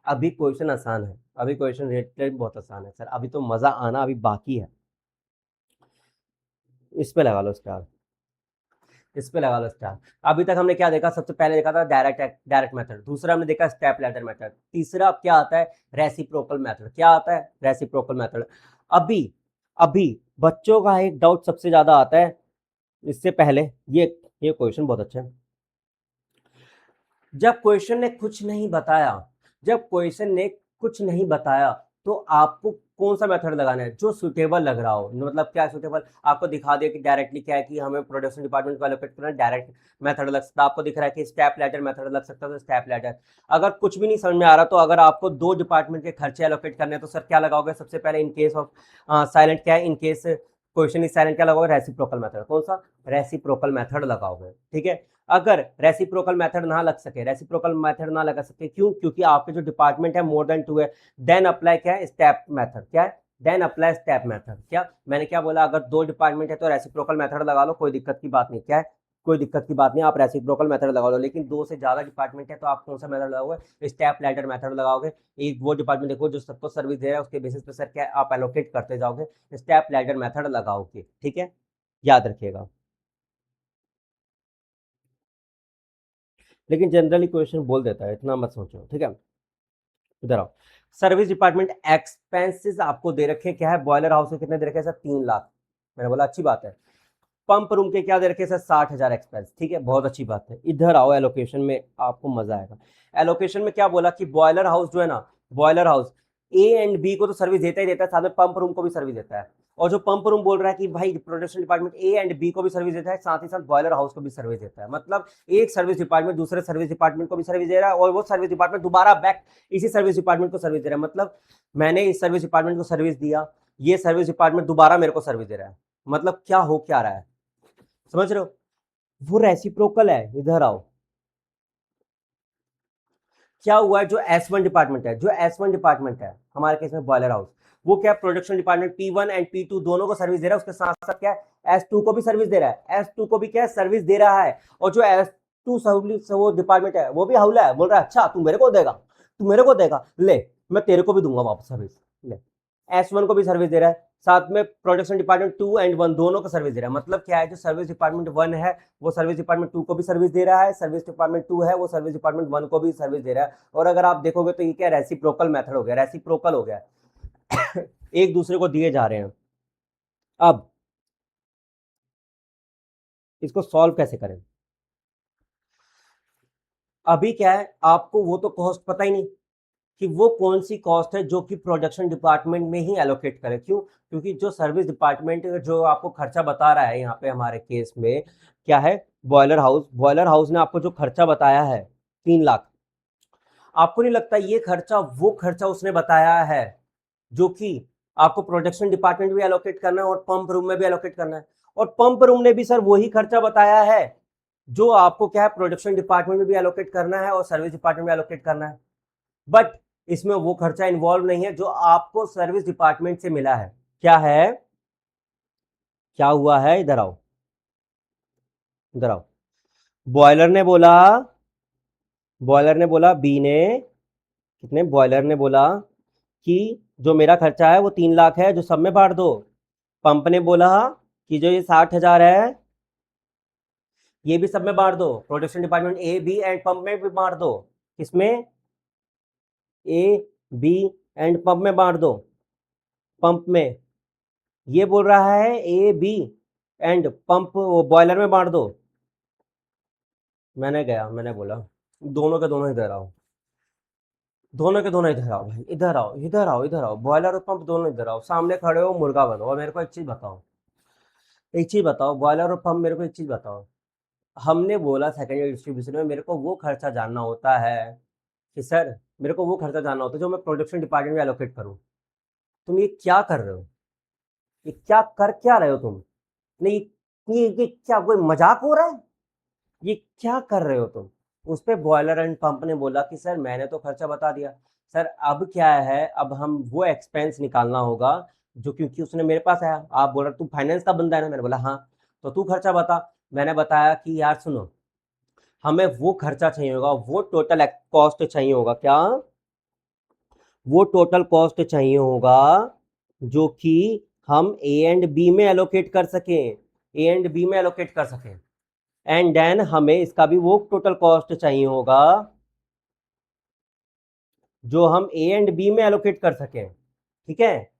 अभी क्वेश्चन आसान है, अभी क्वेश्चन रिलेटेड बहुत आसान है सर, अभी तो मजा आना अभी बाकी है। इस पे लगा लो स्टार, इस पे लगा लो स्टार। अभी तक हमने क्या देखा, सबसे पहले देखा था डायरेक्ट डायरेक्ट मेथड, दूसरा हमने देखा स्टेप लैडर मेथड, तीसरा अब क्या आता है, रेसिप्रोकल मेथड। क्या आता है, रेसिप्रोकल मेथड। अभी अभी बच्चों का एक डाउट सबसे ज्यादा आता है, इससे पहले ये क्वेश्चन बहुत अच्छा है। जब क्वेश्चन ने कुछ नहीं बताया, जब क्वेश्चन ने कुछ नहीं बताया तो आपको कौन सा मेथड लगाना है जो सुटेबल लग रहा हो। मतलब क्या सुटेबल, आपको दिखा दे कि डायरेक्टली क्या है कि हमें प्रोडक्शन डिपार्टमेंट को एलोकेट करना है, डायरेक्ट मेथड लग सकता है। आपको दिख रहा है कि स्टेप लैडर मेथड लग सकता है तो स्टेप लैडर। अगर कुछ भी नहीं समझ में आ रहा तो अगर आपको 2 डिपार्टमेंट के खर्चे एलोकेट करने हैं तो सर क्या लगाओगे, सबसे पहले इन केस ऑफ साइलेंट क्या है, in case question is silent क्या लगाओगे, रेसिप्रोकल मेथड। कौन सा, रेसिप्रोकल मेथड लगाओगे। ठीक है, अगर रेसिप्रोकल मेथड ना लग सके, रेसिप्रोकल मेथड ना लगा सके क्यों, क्योंकि आपके जो डिपार्टमेंट है मोर देन 2 है, देन अप्लाई क्या है, स्टेप मेथड। क्या है, देन अप्लाई स्टेप मेथड। क्या मैंने क्या बोला, अगर 2 डिपार्टमेंट है तो रेसिप्रोकल मेथड लगा लो, कोई दिक्कत की बात नहीं। क्या है, कोई दिक्कत की बात नहीं, आप रेसिप्रोकल मेथड लगा लो। लेकिन 2 से ज्यादा डिपार्टमेंट है तो आप कौन सा मेथड लगाओगे, स्टेप लैडर मेथड लगाओगे। एक वो डिपार्टमेंट देखो जो सबको सर्विस दे रहा है, उसके बेसिस पे सर क्या आप एलोकेट करते जाओगे, स्टेप लैडर मेथड लगाओगे। ठीक है, याद रखिएगा। लेकिन जनरली क्वेश्चन बोल देता है, इतना मत सोचो। ठीक है, इधर आओ। सर्विस डिपार्टमेंट एक्सपेंसेस आपको दे रखे क्या है, बॉयलर हाउस के कितने दे रखे सर, 3 लाख। मैंने बोला अच्छी बात है। पंप रूम के क्या दे रखे सर, 60,000 एक्सपेंस। ठीक है, बहुत अच्छी बात है। इधर आओ, एलोकेशन में आपको मजा आएगा। एलोकेशन में क्या बोला कि बॉयलर हाउस जो है ना, boiler house A and B को तो सर्विस देता ही देता है, साथ में पंप रूम को भी सर्विस देता है। और जो पंप रूम बोल रहा है कि भाई production department A and B को भी सर्विस देता है, साथ ही साथ बॉयलर हाउस को भी सर्विस देता है। मतलब एक सर्विस डिपार्टमेंट दूसरे सर्विस डिपार्टमेंट को भी सर्विस दे रहा है और वो सर्विस डिपार्टमेंट दोबारा बैक इसी सर्विस डिपार्टमेंट को सर्विस दे रहा है। मतलब मैंने इस सर्विस डिपार्टमेंट को सर्विस दिया, ये सर्विस डिपार्टमेंट दोबारा मेरे को सर्विस दे रहा है। मतलब क्या हो क्या रहा है, समझ रहे हो, वो रेसिप्रोकल है। इधर आओ, क्या हुआ है, जो S1 डिपार्टमेंट है, जो S1 डिपार्टमेंट है हमारे केस में बॉयलर हाउस, वो क्या production department P1 and P2 दोनों को सर्विस दे रहा है, उसके साथ साथ क्या है S2 को भी सर्विस दे रहा है, S2 को भी क्या है सर्विस दे रहा है। और जो S2 वो डिपार्टमेंट है वो भी हाउला है, बोल रहा है अच्छा तू मेरे को देगा, तू मेरे को देगा, ले मैं तेरे को भी दूंगा वापस सर्विस। ले, S1 को भी सर्विस दे रहा है, साथ में प्रोडक्शन डिपार्टमेंट 2 एंड 1 दोनों को सर्विस दे रहा है। मतलब क्या है, जो सर्विस डिपार्टमेंट 1 है वो सर्विस डिपार्टमेंट 2 को भी सर्विस दे रहा है, सर्विस डिपार्टमेंट 2 है वो सर्विस डिपार्टमेंट 1 को भी सर्विस दे रहा है। और अगर आप देखोगे तो ये क्या रेसिप्रोकल मेथड हो गया, रेसिप्रोकल हो गया एक दूसरे को दिए जा रहे हैं। अब इसको सॉल्व कैसे करें, अभी क्या है आपको वो तो कॉस्ट पता ही नहीं कि वो कौन सी कॉस्ट है जो कि प्रोडक्शन डिपार्टमेंट में ही एलोकेट करे। क्यों, क्योंकि जो सर्विस डिपार्टमेंट जो आपको खर्चा बता रहा है यहाँ पे हमारे केस में क्या है, बॉयलर हाउस ने आपको जो खर्चा बताया है 3 लाख, आपको नहीं लगता ये खर्चा वो खर्चा उसने बताया है जो कि आपको प्रोडक्शन डिपार्टमेंट भी एलोकेट करना है और पंप रूम में भी एलोकेट करना है। और पंप रूम ने भी सर वही खर्चा बताया है जो आपको क्या है प्रोडक्शन डिपार्टमेंट में भी एलोकेट करना है और सर्विस डिपार्टमेंट में एलोकेट करना है। बट इसमें वो खर्चा इन्वॉल्व नहीं है जो आपको सर्विस डिपार्टमेंट से मिला है। क्या है, क्या हुआ है, इधर आओ, इधर आओ। बॉयलर ने बोला, बॉयलर ने बोला बी ने, कितने, बॉयलर ने बोला कि जो मेरा खर्चा है वो 3 लाख है जो सब में बांट दो। पंप ने बोला कि जो ये 60,000 है ये भी सब में बांट दो, production department A B and pump में भी बांट दो। किसमें, ए बी एंड पंप में बांट दो। पंप में, ये बोल रहा है A B and pump boiler में बांट दो। मैंने गया, मैंने बोला दोनों के दोनों इधर आओ, दोनों के दोनों इधर आओ भाई, इधर आओ इधर आओ इधर आओ, बॉयलर और पंप दोनों इधर आओ, सामने खड़े हो मुर्गा बनो। और मेरे को एक चीज बताओ, एक चीज बताओ, बॉयलर और पंप मेरे को एक चीज बताओ। हमने बोला सेकेंडरी डिस्ट्रीब्यूशन में मेरे को वो खर्चा जानना होता है कि सर मेरे को वो खर्चा जानना होता है जो मैं प्रोडक्शन डिपार्टमेंट में एलोकेट करूं। तुम ये क्या कर रहे हो, ये क्या कर क्या रहे हो तुम, नहीं ये क्या कोई मजाक हो रहा है, ये क्या कर रहे हो तुम। उस पे बॉयलर एंड पंप ने बोला कि सर मैंने तो खर्चा बता दिया। सर अब क्या है, अब हम वो एक्सपेंस निकालना होगा जो, क्योंकि उसने मेरे पास आया, आप बोल रहे तू फाइनेंस का बंदा है ना, मैंने बोला हाँ, तो तू खर्चा बता। मैंने बताया कि यार सुनो, हमें वो खर्चा चाहिए होगा, वो टोटल कॉस्ट चाहिए होगा, क्या, वो टोटल कॉस्ट चाहिए होगा जो कि हम ए एंड बी में एलोकेट कर सकें, ए एंड बी में एलोकेट कर सकें। एंड देन हमें इसका भी वो टोटल कॉस्ट चाहिए होगा जो हम ए एंड बी में एलोकेट कर सकें। ठीक है,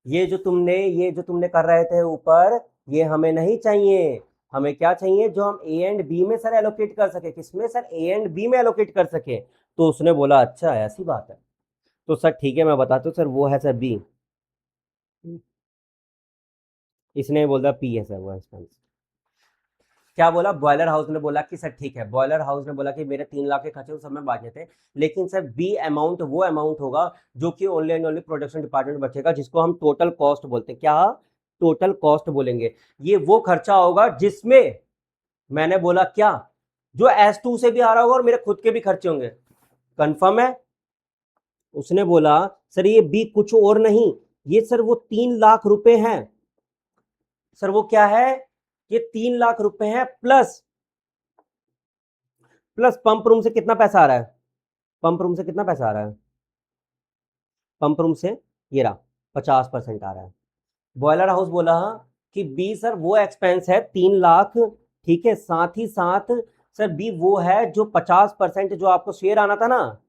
ये जो तुमने कर रहे थे ऊपर, ये हमें नहीं चाहिए। हमें क्या चाहिए, जो हम ए एंड बी में सर एलोकेट कर सके। किसमें सर, ए एंड बी में एलोकेट कर सके। तो उसने बोला अच्छा ऐसी बात है, तो सर ठीक है मैं बताता हूँ सर, वो है सर बी। इसने बोल दिया पी है सर वो एक्सपेंस। क्या बोला बॉयलर हाउस ने बोला कि सर ठीक है, बॉयलर हाउस ने बोला कि मेरे 3 लाख के खर्चे उस समय बांटने थे, लेकिन सर बी अमाउंट वो अमाउंट होगा जो कि only and only production department बचेगा, जिसको हम टोटल कॉस्ट बोलते हैं। क्या? टोटल कॉस्ट बोलेंगे। ये वो खर्चा होगा जिसमें मैंने बोला क्या, जो S2 से भी आ रहा होगा और मेरे खुद के भी खर्चे होंगे। कंफर्म है? उसने बोला सर ये बी कुछ और नहीं, ये सर वो 3 लाख रुपए हैं। सर वो क्या है? ये 3 लाख रुपए हैं, प्लस प्लस पंप रूम से कितना पैसा आ रहा है? पंप रूम से कितना पैसा आ रहा है? पंप रूम से ये रहा 50% आ रहा है। बॉयलर हाउस बोला कि बी सर वो एक्सपेंस है 3 लाख, ठीक है, साथ ही साथ सर बी वो है जो 50% जो आपको शेयर आना था ना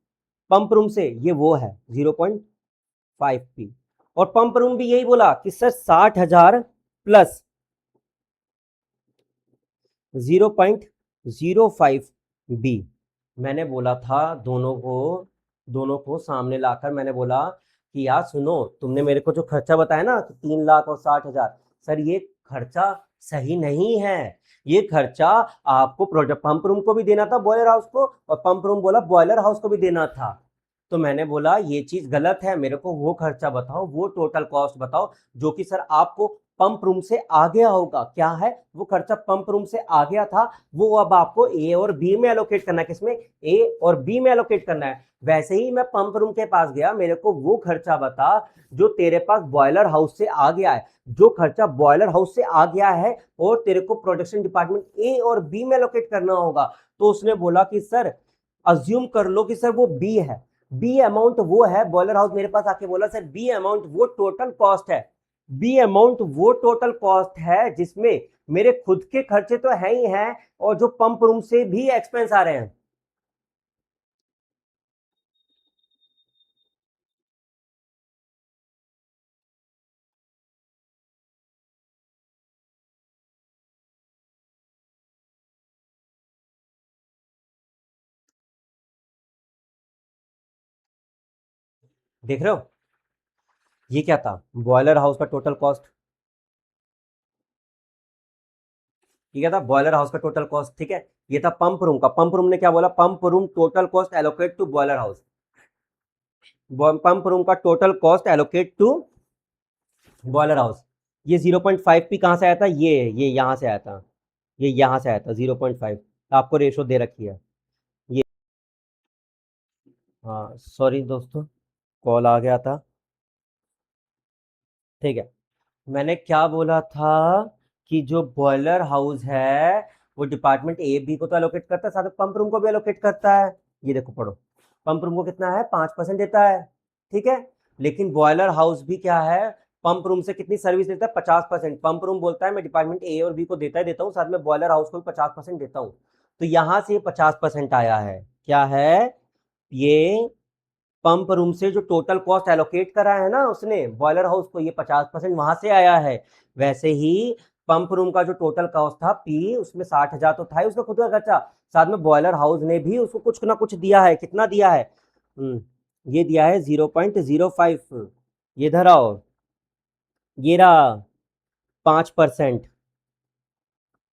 पंप रूम से, ये वो है 0.5p। और पंप रूम भी यही बोला कि सर 60,000 प्लस 0.05b। मैंने बोला था दोनों को सामने लाकर मैंने बोला कि यार सुनो, तुमने मेरे को जो खर्चा बताया ना कि 3 लाख और 60,000, सर ये खर्चा सही नहीं है। ये खर्चा आपको प्रोडक्ट पंप रूम को भी देना था, बॉयलर हाउस को, और पंप रूम बोला बॉयलर हाउस को भी देना था। तो मैंने बोला ये चीज गलत है, मेरे को वो खर्चा बताओ, वो टोटल कॉस्ट बताओ जो कि सर आपको पंप रूम से आ गया होगा। क्या है वो खर्चा? पंप रूम से आ गया था, वो अब आपको ए और बी में एलोकेट करना है। किसमें? ए और बी में एलोकेट करना है। वैसे ही मैं पंप रूम के पास गया, मेरे को वो खर्चा बता जो तेरे पास बॉयलर हाउस से आ गया है। जो खर्चा बॉयलर हाउस से आ गया है और तेरे को प्रोडक्शन डिपार्टमेंट ए और बी में एलोकेट करना होगा। तो उसने बोला कि सर अज्यूम कर लो कि सर वो बी है, बी अमाउंट वो है। बॉयलर हाउस मेरे पास आके बोला सर बी अमाउंट वो टोटल कॉस्ट है, बी अमाउंट वो टोटल कॉस्ट है जिसमें मेरे खुद के खर्चे तो है ही हैं और जो पंप रूम से भी एक्सपेंस आ रहे हैं। देख रहे हो ये क्या था? बॉयलर हाउस का टोटल कॉस्ट। ये क्या था? बॉयलर हाउस का टोटल कॉस्ट, ठीक है। ये था पंप रूम का। पंप रूम ने क्या बोला? Pump room total cost allocate to boiler house. Pump room का total cost allocate to boiler house. ये 0.5p कहां से आया था? ये यहां से आया था, ये यहां से आया था 0.5। आपको रेशो दे रखी है ये। हाँ सॉरी दोस्तों, कॉल आ गया था, ठीक है। मैंने क्या बोला था कि जो बॉयलर हाउस है वो डिपार्टमेंट ए बी को तो एलोकेट करता है, साथ में पंप रूम को भी एलोकेट करता है। ये देखो पढ़ो, पंप रूम को कितना है? 5% देता है, ठीक है। लेकिन बॉयलर हाउस भी क्या है, पंप रूम से कितनी सर्विस देता है? 50%। पंप रूम बोलता है मैं डिपार्टमेंट ए और बी को देता हूँ, साथ में बॉयलर हाउस को भी 50% देता हूँ। तो यहां से 50% आया है। क्या है ये? पंप रूम से जो टोटल कॉस्ट एलोकेट करा है ना उसने बॉयलर हाउस को, ये 50% वहां से आया है। वैसे ही पंप रूम का जो टोटल कॉस्ट था पी, उसमें 60,000 तो था ही उसका खुद का खर्चा, साथ में बॉयलर हाउस ने भी उसको कुछ ना कुछ दिया है। कितना दिया है? ये दिया है 0.05। ये धराओ, ये रहा 5%।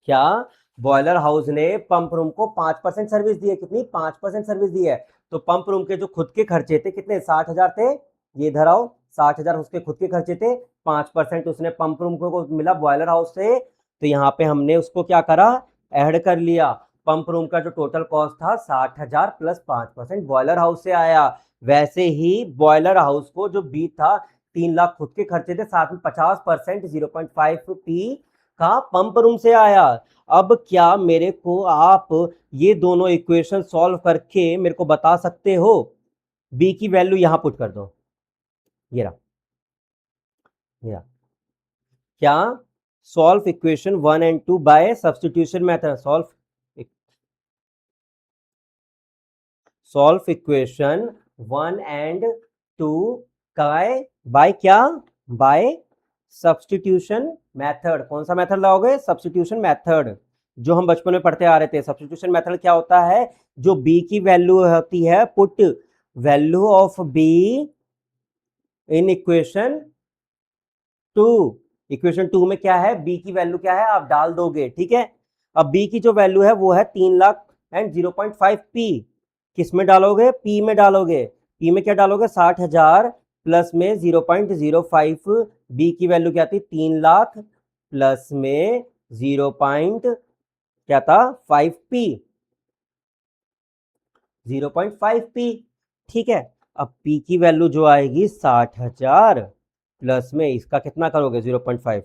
क्या? बॉयलर हाउस ने पंप रूम को 5% सर्विस दी है। कितनी? 5% सर्विस दी है। तो पंप रूम के जो खुद के खर्चे थे कितने? 60,000 थे। ये धराओ 60,000 उसके खुद के खर्चे थे, 5% उसने पंप रूम को मिला बॉयलर हाउस से। तो यहाँ पे हमने उसको क्या करा? ऐड कर लिया। पंप रूम का जो टोटल कॉस्ट था 60,000 प्लस 5% बॉयलर हाउस से आया। वैसे ही बॉयलर हाउस को जो बी था 3 लाख खुद के खर्चे थे, साथ में 50% 0.5p का पंप रूम से आया। अब क्या मेरे को आप ये दोनों इक्वेशन सॉल्व करके मेरे को बता सकते हो? बी की वैल्यू यहां पुट कर दो, ये रहा, ये रहा। क्या? Solve equation 1 and 2 by substitution method. Solve equation 1 and 2 by क्या? By substitution method. कौन सा मेथड लाओगे? सब्स्टिट्यूशन मेथड, जो हम बचपन में पढ़ते आ रहे थे। सब्स्टिट्यूशन मेथड क्या होता है? जो बी की वैल्यू होती है, put value of be in equation two. Equation 2 में क्या है, बी की वैल्यू क्या है आप डाल दोगे, ठीक है। अब बी की जो वैल्यू है वो है 3,00,000 एंड 0.5 पी। किस में डालोगे, पी में डालोगे। पी में क्या डालोगे, 60,000 प्लस में 0.05। बी की वैल्यू क्या थी, 3,00,000 प्लस में 0. क्या था, 5p, 0.5p, ठीक है। अब p की वैल्यू जो आएगी 60,000 प्लस में इसका कितना करोगे 0.5,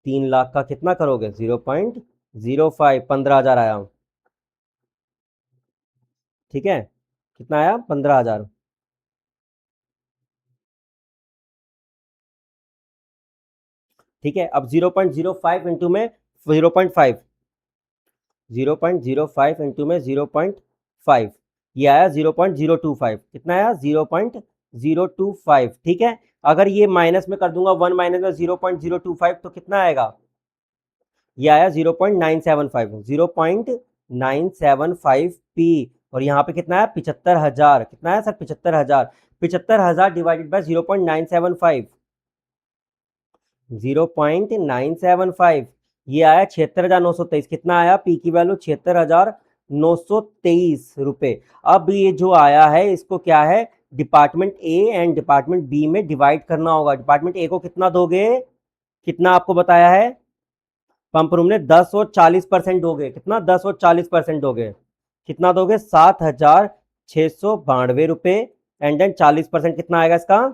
3,00,000 का कितना करोगे 0.05, 15,000 आया, ठीक है। कितना आया, 15,000, ठीक है। अब 0.05 इंटू में 0.5, 0.05 इंटू में 0.5, ये आया 0.025, कितना आया 0.025, ठीक है। अगर ये माइनस में कर दूंगा, 1 माइनस में 0.025 तो कितना आएगा, ये आया 0.975, 0.975 पी। और यहाँ पे कितना है 75,000, कितना है सर 75,000, 75,000 डिवाइडेड बाय 0.975, 0.975, ये आया 76,923, कितना आया पी की वैल्यू 76,923 रुपए। अब ये जो आया है इसको क्या है, department A and department B में डिवाइड करना होगा। डिपार्टमेंट ए को कितना दोगे, कितना आपको बताया है पंप रूम ने, 10 और 40% दोगे, कितना 10 और 40% दोगे, कितना दोगे 7,692 रुपए। एंड देन 40% कितना आएगा इसका,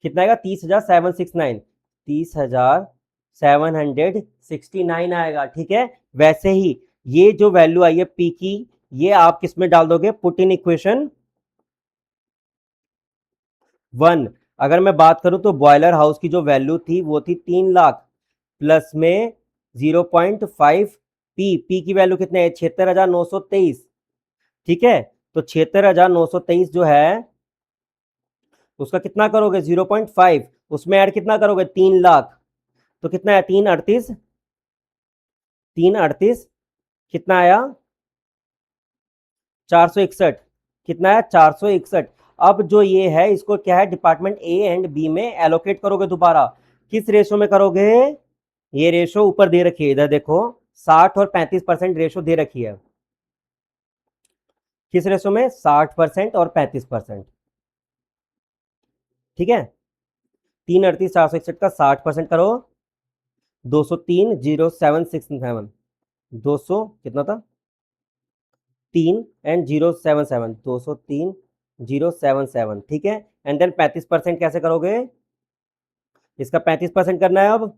कितना आएगा 30,769, 30,769 आएगा, ठीक है। वैसे ही ये जो वैल्यू आई है पी की, ये आप किस में डाल दोगे, पुट इन इक्वेशन 1। अगर मैं बात करूं तो बॉयलर हाउस की जो वैल्यू थी वो थी 3,00,000 प्लस में 0.5 पी की वैल्यू कितने है 76,923, ठीक है। तो 76,923 जो है उसका कितना करोगे 0.5, उसमें ऐड कितना करोगे 3,00,000, तो कितना है 338, 338, कितना आया 461, कितना है 461। अब जो ये है इसको क्या है डिपार्टमेंट ए एंड बी में एलोकेट करोगे दोबारा, किस रेशो में करोगे, ये रेशो ऊपर दे रखी है, इधर देखो 60 और 35% रेशो दे रखी है, किस रेशो में 60% और 35%, ठीक है। 338,461 का 60% करो, 203,0767, 200 कितना था 3 एंड 077, 203,077, ठीक है। एंड देन 35% कैसे करोगे, इसका 35% करना है। अब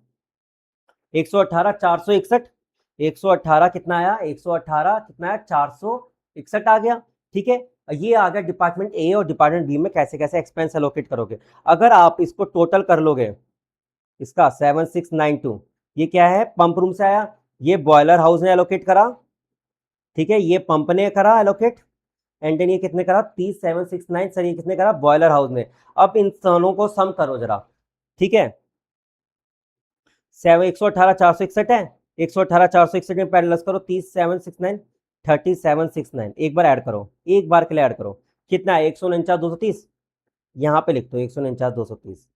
118,461, 118 कितना आया, 118 कितना आया 461 आ गया, ठीक है। ये आ गया डिपार्टमेंट ए और डिपार्टमेंट बी में कैसे कैसे एक्सपेंस एलोकेट करोगे। अगर आप इसको टोटल कर लोगे, इसका 7692, ये क्या है पंप रूम से आया, ये बॉयलर हाउस ने एलोकेट करा, ठीक है, ये पंप ने करा एलोकेट, एंड देन ये कितने करा 3769, सर ये कितने करा बॉयलर हाउस ने। अब इन दोनों को सम करो जरा, ठीक है। 118,461 है, 118,461 में पैरेलल करो 3769, 3769, एक बार ऐड करो, एक बार के लिए ऐड करो, कितना है 149,230, यहाँ पे लिख दो 149,230,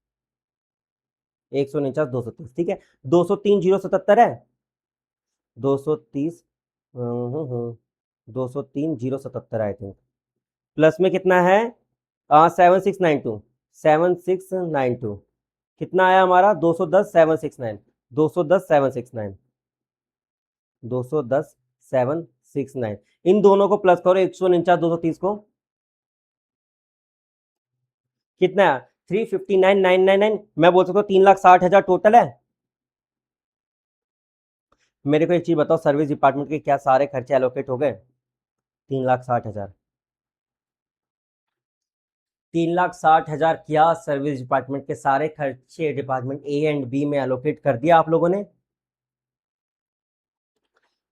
149,230, ठीक है। 203,077 है, 230, 203,077 आई थिंक, प्लस में कितना है 7692, 7692, कितना आया हमारा 210,769, 210,769, 210,769, इन दोनों को प्लस करो 149,230 को, कितना है 359,999, मैं बोल सकता हूँ 3,60,000 टोटल है। मेरे को एक चीज बताओ, सर्विस डिपार्टमेंट के क्या सारे खर्चे एलोकेट हो गए, 3,60,000, 3,60,000 क्या सर्विस डिपार्टमेंट के सारे खर्चे डिपार्टमेंट ए एंड बी में एलोकेट कर दिया आप लोगों ने।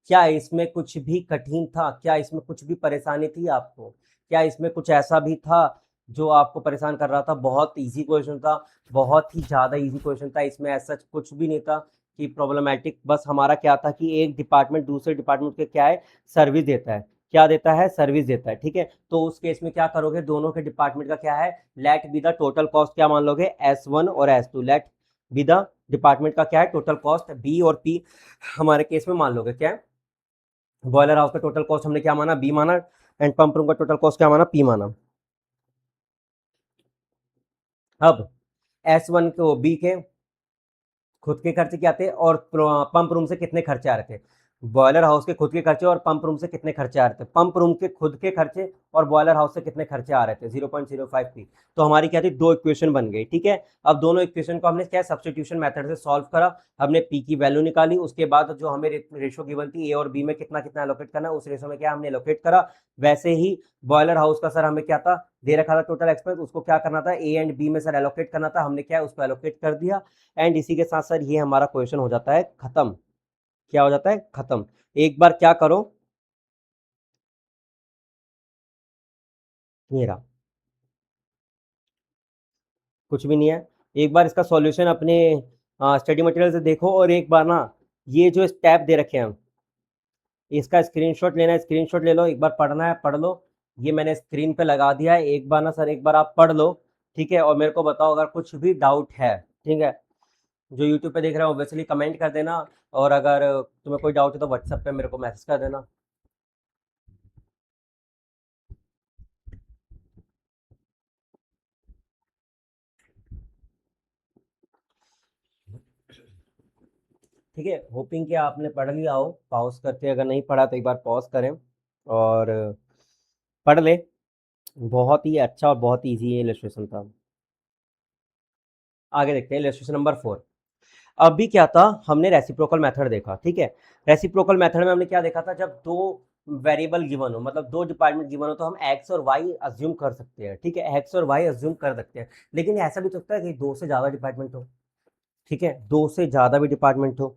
क्या इसमें कुछ भी कठिन था, क्या इसमें कुछ भी परेशानी थी आपको, क्या इसमें कुछ ऐसा भी था जो आपको परेशान कर रहा था, बहुत इजी क्वेश्चन था, बहुत ही ज़्यादा इजी क्वेश्चन था, इसमें ऐसा कुछ भी नहीं था कि प्रॉब्लमेटिक। बस हमारा क्या था कि एक डिपार्टमेंट दूसरे डिपार्टमेंट के क्या है सर्विस देता है, क्या देता है, सर्विस देता है, ठीक है। तो उस केस में क्या करोगे, दोनों के डिपार्टमेंट का क्या है, let be the total cost क्या मान लोगे, S1 और S2, late be the department का क्या है, टोटल कॉस्ट बी और पी हमारे केस में मान लोगे क्या है, बॉयलर हाउस का टोटल कॉस्ट हमने क्या माना, बी माना, एंड पंप रूम का टोटल कॉस्ट क्या माना, पी माना। अब S1 को बी के खुद के खर्चे क्या थे और पंप रूम से कितने खर्चे आ रहे थे, बॉयलर हाउस के खुद के खर्चे और पंप रूम से कितने खर्चे आ रहे थे, पंप रूम के खुद के खर्चे और बॉयलर हाउस से कितने खर्चे आ रहे थे, 0.05 पी। तो हमारी क्या थी, दो इक्वेशन बन गई, ठीक है। अब दोनों इक्वेशन को हमने क्या सब्स्टिट्यूशन मेथड से सॉल्व करा, हमने पी की वैल्यू निकाली, उसके बाद जो हमें रेशो गिवन थी ए और बी में कितना कितना एलोकेट करना, उस रेशो में क्या हमने एलोकेट करा। वैसे ही बॉयलर हाउस का सर हमें क्या था, दे रखा था टोटल एक्सपेंस, उसको क्या करना था, ए एंड बी में सर एलोकेट करना था, हमने क्या उसको एलोकेट कर दिया। एंड इसी के साथ सर ये हमारा क्वेश्चन हो जाता है खत्म। क्या हो जाता है, खत्म। एक बार क्या करो, ये रहा, कुछ भी नहीं है। एक बार इसका सॉल्यूशन अपने स्टडी मटेरियल से देखो, और एक बार ना ये जो स्टेप दे रखे हैं इसका स्क्रीनशॉट लेना है, स्क्रीनशॉट ले लो, एक बार पढ़ना है पढ़ लो। ये मैंने स्क्रीन पे लगा दिया है, एक बार ना सर एक बार आप पढ़ लो, ठीक है। और मेरे को बताओ अगर कुछ भी डाउट है, ठीक है। जो यूट्यूब पे देख रहे हो ऑब्वियसली कमेंट कर देना, और अगर तुम्हें कोई डाउट है तो व्हाट्सएप पे मेरे को मैसेज कर देना। ठीक है, होपिंग कि आपने पढ़ लिया हो, पॉज करके, अगर नहीं पढ़ा तो एक बार पॉज करें और पढ़ ले। बहुत ही अच्छा और बहुत ही ईजी इलस्ट्रेशन था। आगे देखते हैं इलस्ट्रेशन नंबर 4। अभी क्या था, हमने रेसिप्रोकल मेथड देखा, ठीक है। रेसिप्रोकल मेथड में हमने क्या देखा था, जब दो वेरिएबल गिवन हो, मतलब दो डिपार्टमेंट गिवन हो, तो हम एक्स और वाई अज्यूम कर सकते हैं, ठीक है, एक्स और वाई अज्यूम कर सकते हैं। लेकिन ऐसा भी तो सकता है कि दो से ज़्यादा डिपार्टमेंट हो, ठीक है, दो से ज़्यादा भी डिपार्टमेंट हो।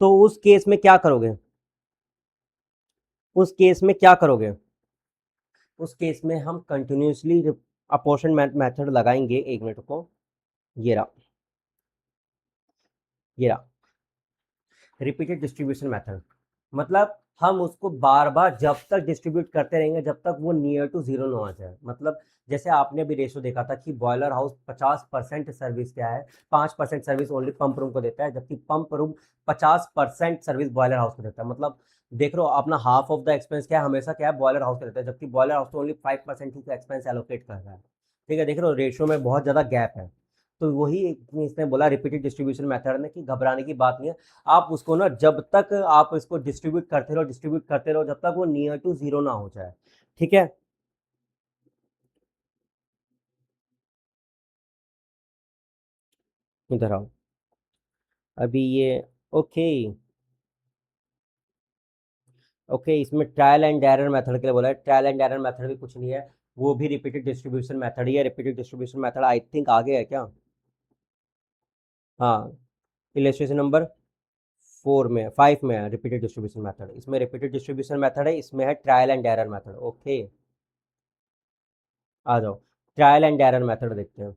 तो उस केस में क्या करोगे, उस केस में क्या करोगे, उस केस में हम कंटिन्यूसली अपोर्शनमेंट मेथड लगाएंगे। एक मिनट को, ये रहा, ये रहा रिपीटेड डिस्ट्रीब्यूशन मेथड। मतलब हम उसको बार बार जब तक डिस्ट्रीब्यूट करते रहेंगे जब तक वो नियर टू जीरो ना आ जाए। मतलब जैसे आपने अभी रेशो देखा था कि बॉयलर हाउस 50% सर्विस क्या है, 5% सर्विस ओनली पंप रूम को देता है, जबकि pump room 50% service boiler house को देता है। मतलब देख लो अपना हाफ ऑफ द एक्सपेंस क्या है, हमेशा क्या है, बॉयलर हाउस को देता है, जबकि बॉयलर हाउस तो ओनली 5% ही एक्सपेंस एलोकेट कर रहा है। ठीक है, देख लो रेशो में बहुत ज़्यादा गैप है। तो वही इसने बोला रिपीटेड डिस्ट्रीब्यूशन मेथड में कि घबराने की बात नहीं है। आप उसको ना जब तक आप इसको डिस्ट्रीब्यूट करते रहो, डिस्ट्रीब्यूट करते रहो, जब तक वो नियर टू जीरो ना हो जाए, ठीक है। इधर आओ, अभी ये ओके, ओके, इसमें ट्रायल एंड एरर मेथड के लिए बोला है। ट्रायल एंड एरर मेथड भी कुछ नहीं है, वो भी रिपीटेड डिस्ट्रीब्यूशन मेथड ही है। Repeated distribution method I think आगे है क्या, हाँ, इलेस्ट्रेशन नंबर 4 में, 5 में है रिपीटेड डिस्ट्रीब्यूशन मेथड। इसमें रिपीटेड डिस्ट्रीब्यूशन मेथड है, इसमें है trial and error method. Okay, आ जाओ, ट्रायल एंड एरर मेथड देखते हैं।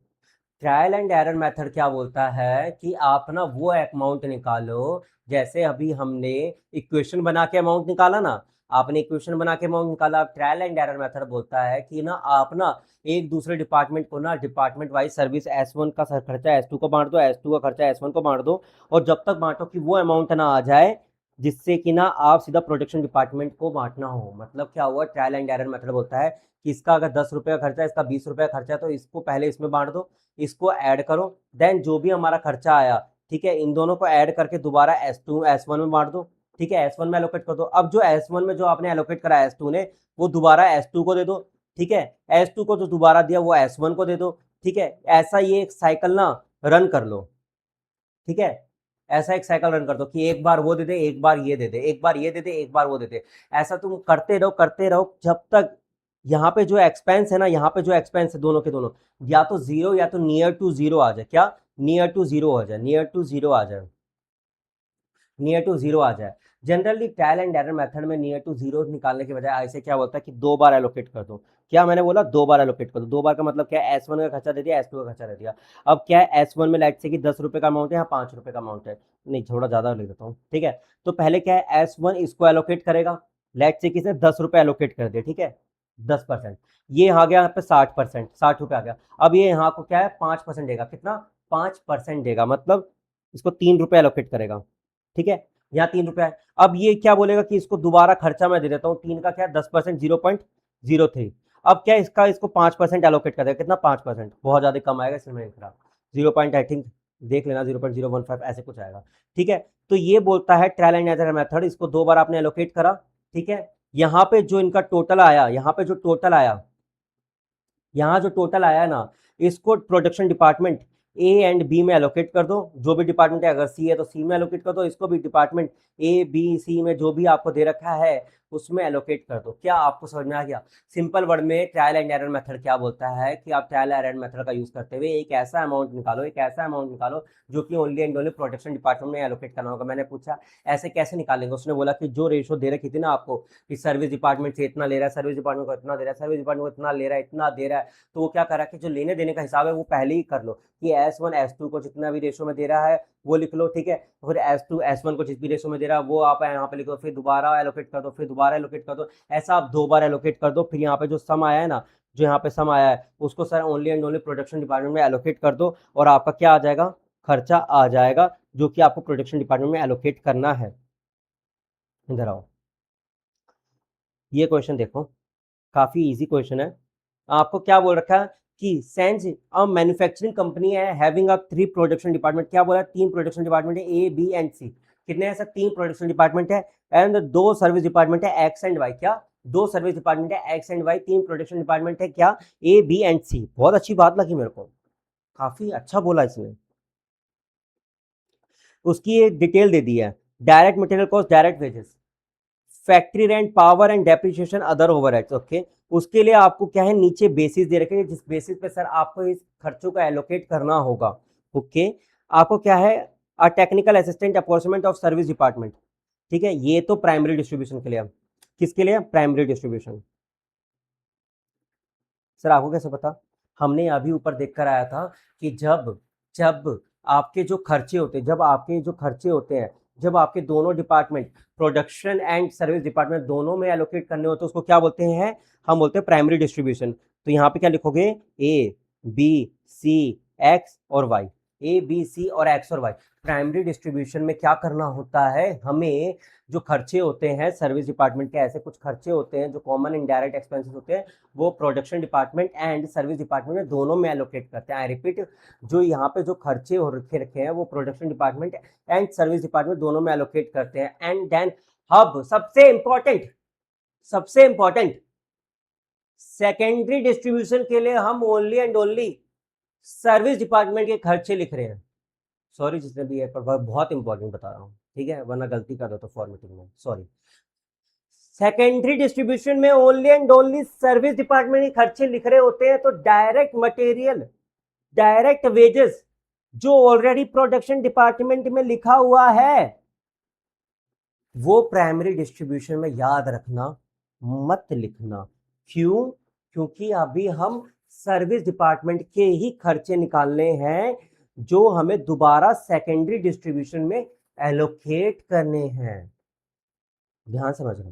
ट्रायल एंड एरर मेथड क्या बोलता है कि आप ना वो अमाउंट निकालो, जैसे अभी हमने इक्वेशन बना के अमाउंट निकाला ना, आपने इक्वेशन बना के अमाउंट निकाला। ट्रायल एंड एरर मेथड बोलता है कि ना आप ना एक दूसरे डिपार्टमेंट को ना डिपार्टमेंट वाइज सर्विस S1 का खर्चा S2 को बांट दो, S2 का खर्चा S1 को बांट दो, और जब तक बांटो कि वो अमाउंट ना आ जाए जिससे कि ना आप सीधा प्रोडक्शन डिपार्टमेंट को बांटना हो। मतलब क्या हुआ, ट्रायल एंड एरर मेथड बोलता है कि इसका अगर 10 रुपये का खर्चा है, इसका 20 रुपये का खर्चा है, तो इसको पहले इसमें बांट दो, इसको ऐड करो, देन जो भी हमारा खर्चा आया, ठीक है, इन दोनों को ऐड करके दोबारा S2 S1 में बांट दो, ठीक है, S1 में एलोकेट कर दो। अब जो S1 में जो आपने एलोकेट करा S2 ने, वो दोबारा S2 को दे दो, ठीक है, S2 को जो दोबारा दिया वो S1 को दे दो, ठीक है। ऐसा ये एक साइकिल ना रन कर लो, ठीक है, ऐसा एक साइकिल रन कर दो कि एक बार वो दे दे, एक बार ये दे दे, एक बार ये दे दे, एक बार वो दे दे। ऐसा तुम करते रहो जब तक यहाँ पे जो एक्सपेंस है ना, यहाँ पे जो एक्सपेंस है दोनों के दोनों या तो जीरो या तो नियर टू जीरो आ जाए। क्या, नियर टू जीरो आ जाए, नियर टू जीरो आ जाए, नियर टू जीरो आ जाए। Generally trial and error method में नियर टू जीरो निकालने के बजाय ऐसे क्या बोलता है कि दो बार एलोकेट कर दो। क्या मैंने बोला, दो बार एलोकेट कर दो। दो बार का मतलब क्या है, S1 का खर्चा दे दिया, S2 का खर्चा दे दिया। अब क्या है, S1 में लाइट से कि 10 रुपये का अमाउंट है, यहाँ 5 रुपये का अमाउंट है, नहीं थोड़ा ज़्यादा ले देता हूँ, ठीक है। तो पहले क्या है, S1 इसको एलोकेट करेगा, लेट से किसने 10 रुपए एलोकेट कर दिए, ठीक है, 10%, ये आ गया यहाँ पे 60%, 60 रुपए आ गया। अब ये यहाँ को क्या है 5% देगा, कितना 5% देगा, मतलब इसको 3 रुपए एलोकेट करेगा, ठीक है, यहाँ 3 रुपए है। अब ये क्या बोलेगा कि इसको दोबारा खर्चा मैं दे देता हूँ, 3 का क्या 10%, 0.03। अब क्या इसका इसको 5% एलोकेट कर देगा, कितना 5%, बहुत ज्यादा कम आएगा, इसमें नहीं खराब, 0. आई थिंक देख लेना 0.015 ऐसे कुछ आएगा, ठीक है। तो ये बोलता है ट्रायल एंड एरर मेथड, इसको 2 बार आपने एलोकेट करा, ठीक है। यहाँ पे जो इनका टोटल आया, यहाँ पे जो टोटल आया, यहाँ जो टोटल आया ना, इसको production department A and B में एलोकेट कर दो, जो भी डिपार्टमेंट है, अगर सी है तो सी में एलोकेट कर दो, इसको भी डिपार्टमेंट ए बी सी में जो भी आपको दे रखा है उसमें एलोकेट कर दो। क्या आपको समझ में आ गया? सिंपल वर्ड में ट्रायल एंड एरर मेथड क्या बोलता है कि आप ट्रायल एरर मेथड का यूज करते हुए एक ऐसा अमाउंट निकालो, एक ऐसा अमाउंट निकालो जो कि only and only production department में एलोकेट करना होगा। मैंने पूछा ऐसे कैसे निकालेंगे, उसने बोला कि जो रेशो दे रखी थी ना आपको कि सर्विस डिपार्टमेंट से इतना ले रहा है, सर्विस डिपार्टमेंट को इतना दे रहा है, सर्विस डिपार्टमेंट को इतना ले रहा है, इतना दे रहा है, तो वो क्या करा कि जो लेने देने का हिसाब है वो पहले ही कर लो कि S1 S2 को जितना भी रेशो में दे रहा है वो लिख लो, ठीक है। फिर S2 S1 को जिस भी रेशो में दे रहा है वो आप यहाँ पे लिखो, फिर दोबारा एलोकेट कर दो, फिर दोबारा एलोकेट कर दो, ऐसा आप 2 बार एलोकेट कर दो। फिर यहाँ पे जो सम आया है ना, जो यहाँ पे सम आया है उसको sir only and only production department में एलोकेट कर दो और आपका क्या आ जाएगा, खर्चा आ जाएगा जो कि आपको प्रोडक्शन डिपार्टमेंट में एलोकेट करना है। इधर आओ, ये क्वेश्चन देखो, काफी इजी क्वेश्चन है। आपको क्या बोल रखा है कि सेंस अ मैन्युफैक्चरिंग कंपनी है हैविंग अ 3 प्रोडक्शन डिपार्टमेंट, क्या बोला 3 प्रोडक्शन डिपार्टमेंट है, ए बी एंड सी, कितने ऐसा 3 प्रोडक्शन डिपार्टमेंट है एंड 2 सर्विस डिपार्टमेंट है एक्स एंड वाई, क्या 2 सर्विस डिपार्टमेंट है X and Y, 3 production department है क्या ए बी एंड सी। बहुत अच्छी बात लगी मेरे को, काफी अच्छा बोला इसने। उसकी एक डिटेल दे दी है, direct material cost, direct wages, factory rent, power and depreciation, other overheads, okay. उसके लिए आपको क्या है नीचे बेसिस दे रखे हैं जिस बेसिस पे सर आपको इस खर्चों को एलोकेट करना होगा, ओके। आपको क्या है a technical assistant apportionment of service department, ठीक है, ये तो प्राइमरी डिस्ट्रीब्यूशन के लिए, किसके लिए, प्राइमरी डिस्ट्रीब्यूशन। सर आपको कैसे पता? हमने अभी ऊपर देख कर आया था कि जब जब आपके जो खर्चे होते हैं, जब आपके जो खर्चे होते हैं, जब आपके दोनों department production and service department दोनों में एलोकेट करने होते हैं उसको क्या बोलते हैं, हम बोलते हैं प्राइमरी डिस्ट्रीब्यूशन। तो यहाँ पे क्या लिखोगे, ए बी सी एक्स और वाई, ए बी सी और एक्स और वाई। प्राइमरी डिस्ट्रीब्यूशन में क्या करना होता है, हमें जो खर्चे होते हैं सर्विस डिपार्टमेंट के, ऐसे कुछ खर्चे होते हैं जो कॉमन इनडायरेक्ट एक्सपेंसेस होते हैं, वो production department and service department में दोनों में एलोकेट करते हैं। आई रिपीट, जो यहाँ पे जो खर्चे हो रखे हैं वो production department and service department दोनों में एलोकेट करते हैं। एंड देन हब, सबसे इंपॉर्टेंट सेकेंडरी डिस्ट्रीब्यूशन के लिए हम only and only service department के खर्चे लिख रहे हैं। सॉरी जिसने भी है, पर बहुत इंपॉर्टेंट बता रहा हूँ, ठीक है, वरना गलती कर दो तो फॉर्मेटिंग में, सॉरी। सेकेंडरी डिस्ट्रीब्यूशन में only and only service department के खर्चे लिख रहे होते हैं, तो डायरेक्ट मटेरियल, डायरेक्ट वेजेस जो ऑलरेडी प्रोडक्शन डिपार्टमेंट में लिखा हुआ है वो प्राइमरी डिस्ट्रीब्यूशन में याद रखना, मत लिखना। क्यों? क्योंकि अभी हम सर्विस डिपार्टमेंट के ही खर्चे निकालने हैं जो हमें दोबारा सेकेंडरी डिस्ट्रीब्यूशन में एलोकेट करने हैं। ध्यान समझना,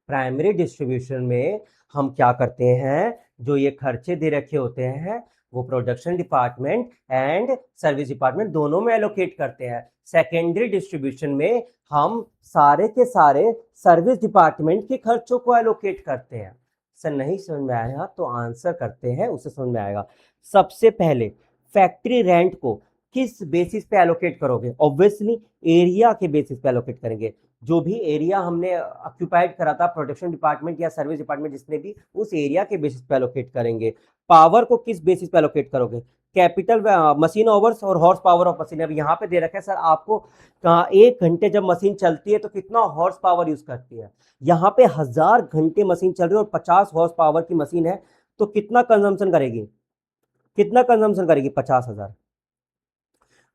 प्राइमरी डिस्ट्रीब्यूशन में हम क्या करते हैं, जो ये खर्चे दे रखे होते हैं वो production department and service department दोनों में एलोकेट करते हैं। सेकेंडरी डिस्ट्रीब्यूशन में हम सारे के सारे सर्विस डिपार्टमेंट के खर्चों को एलोकेट करते हैं। सर नहीं समझ में आया तो आंसर करते हैं, उससे समझ में आएगा। सबसे पहले फैक्ट्री रेंट को किस बेसिस पे एलोकेट करोगे? ऑब्वियसली एरिया के बेसिस पे एलोकेट करेंगे। जो भी एरिया हमने ऑक्यूपाइड करा था प्रोडक्शन डिपार्टमेंट या सर्विस डिपार्टमेंट जिसने भी, उस एरिया के बेसिस पे एलोकेट करेंगे। पावर को किस बेसिस पे एलोकेट करोगे? कैपिटल मशीन आवर्स और हॉर्स पावर ऑफ मशीन। अब यहाँ पे दे रखा है सर आपको, 1 घंटे जब मशीन चलती है तो कितना हॉर्स पावर यूज करती है। यहाँ पे 1000 घंटे मशीन चल रही है और 50 हॉर्स पावर की मशीन है, तो कितना कंजम्पशन करेगी, कितना कंजम्पशन करेगी? 50,000।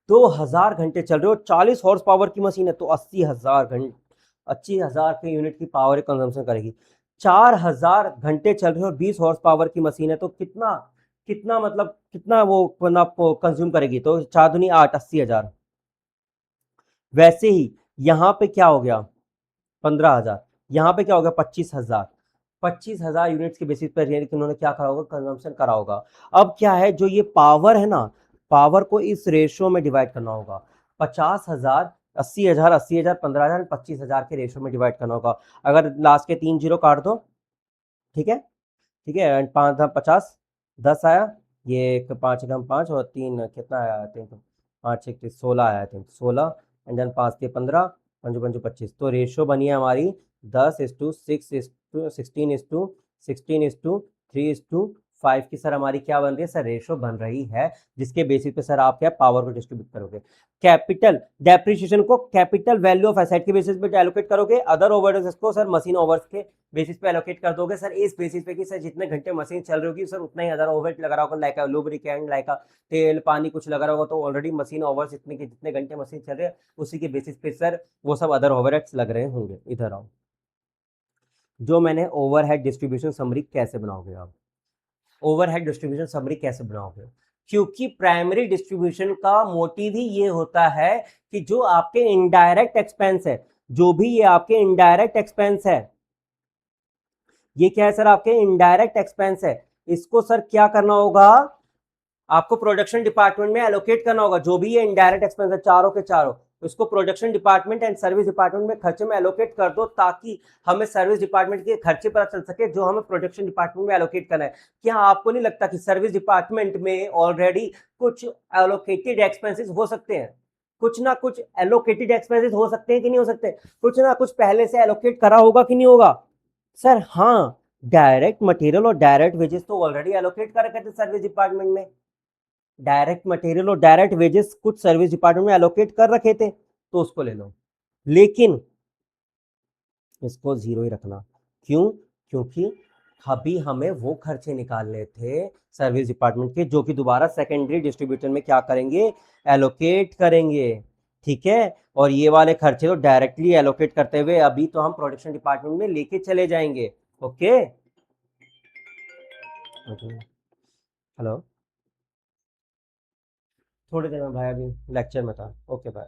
2000 घंटे चल रहे हो, 40 हॉर्स पावर की मशीन है तो 80,000 घंटे, 80,000 के यूनिट की पावर कंजम्पशन करेगी। 4000 घंटे चल रहे हो और 20 हॉर्स पावर की मशीन है तो कितना, कितना मतलब कितना वो कंज्यूम करेगी? तो 4 दूनी 8, 80,000। वैसे ही यहाँ पे क्या हो गया, 15,000। यहाँ पे क्या हो गया 25,000, 25,000 यूनिट्स के बेसिस पर इन्होंने क्या करा होगा, कंजम्पशन करा होगा। अब क्या है, जो ये पावर है ना, पावर को इस रेशो में डिवाइड करना होगा। 50,000, 80,000, 80,000, 15,000, 25,000 के रेशो में डिवाइड करना होगा। अगर लास्ट के 3 जीरो काट दो, ठीक है, ठीक है, एंड 5 10 आया, ये एक 5 एकम 5 और 3 कितना आया, आई थिंक 5 एक 16 आया, आई थिंक 16, एंड देन 5 के 15, 5 5 25। तो रेशो बनी है हमारी 10:6:16:16 16:3:5 की सर हमारी क्या बन रही है सर, रेशो बन रही है, जिसके बेसिस पे सर आप क्या पावर को डिस्ट्रीब्यूट करोगे। कैपिटल डेप्रिसिएशन को कैपिटल वैल्यू ऑफ एसेट के बेसिस पे एलोकेट करोगे, अदर ओवरहेड्स को सर मशीन ओवर्स के बेसिस पे एलोकेट कर दोगे सर, इस बेसिस पे कि सर जितने घंटे मशीन चल रही होगी सर उतना ही अदर ओवरहेड लगा रहा होगा, लाइक लुब्रिकेंट, लाइक तेल पानी कुछ लगा रहा होगा, तो ऑलरेडी मशीन ओवर्स इतने के जितने घंटे मशीन चल रहे हैं उसी के बेसिस पे सर वो सब अदर ओवरहेड्स लग रहे होंगे। इधर आओ, जो मैंने ओवरहेड डिस्ट्रीब्यूशन समरी कैसे बनाओगे आप, ओवरहेड डिस्ट्रीब्यूशन समरी कैसे बनाओगे, क्योंकि प्राइमरी डिस्ट्रीब्यूशन का मोटिव ही ये होता है कि जो आपके इनडायरेक्ट एक्सपेंस है, जो भी ये आपके इनडायरेक्ट एक्सपेंस है, ये क्या है सर, आपके इनडायरेक्ट एक्सपेंस है, इसको सर क्या करना होगा, आपको प्रोडक्शन डिपार्टमेंट में एलोकेट करना होगा। जो भी ये इनडायरेक्ट एक्सपेंस है चारों के चारों, उसको production department and service department में खर्चे में एलोकेट कर दो, ताकि हमें सर्विस डिपार्टमेंट के खर्चे पता चल सके जो हमें प्रोडक्शन डिपार्टमेंट में एलोकेट करना है। क्या आपको नहीं लगता कि सर्विस डिपार्टमेंट में ऑलरेडी कुछ एलोकेटेड एक्सपेंसेस हो सकते हैं, कुछ ना कुछ एलोकेटेड एक्सपेंसेस हो सकते हैं कि नहीं हो सकते, कुछ ना कुछ पहले से एलोकेट करा होगा कि नहीं होगा सर। हाँ, डायरेक्ट मटेरियल और डायरेक्ट वेजेस तो ऑलरेडी एलोकेट कर रखे थे सर्विस डिपार्टमेंट में, डायरेक्ट मटेरियल और डायरेक्ट वेजेस कुछ सर्विस डिपार्टमेंट में एलोकेट कर रखे थे, तो उसको ले लो, लेकिन इसको जीरो ही रखना। क्यों, क्योंकि अभी हमें वो खर्चे निकालने थे सर्विस डिपार्टमेंट के, जो कि दोबारा सेकेंडरी डिस्ट्रीब्यूटर में क्या करेंगे, एलोकेट करेंगे, ठीक है। और ये वाले खर्चे तो डायरेक्टली एलोकेट करते हुए अभी तो हम प्रोडक्शन डिपार्टमेंट में लेके चले जाएंगे। ओके, हेलो, थोड़ी देर में भाई, अभी लेक्चर में था। Okay bye.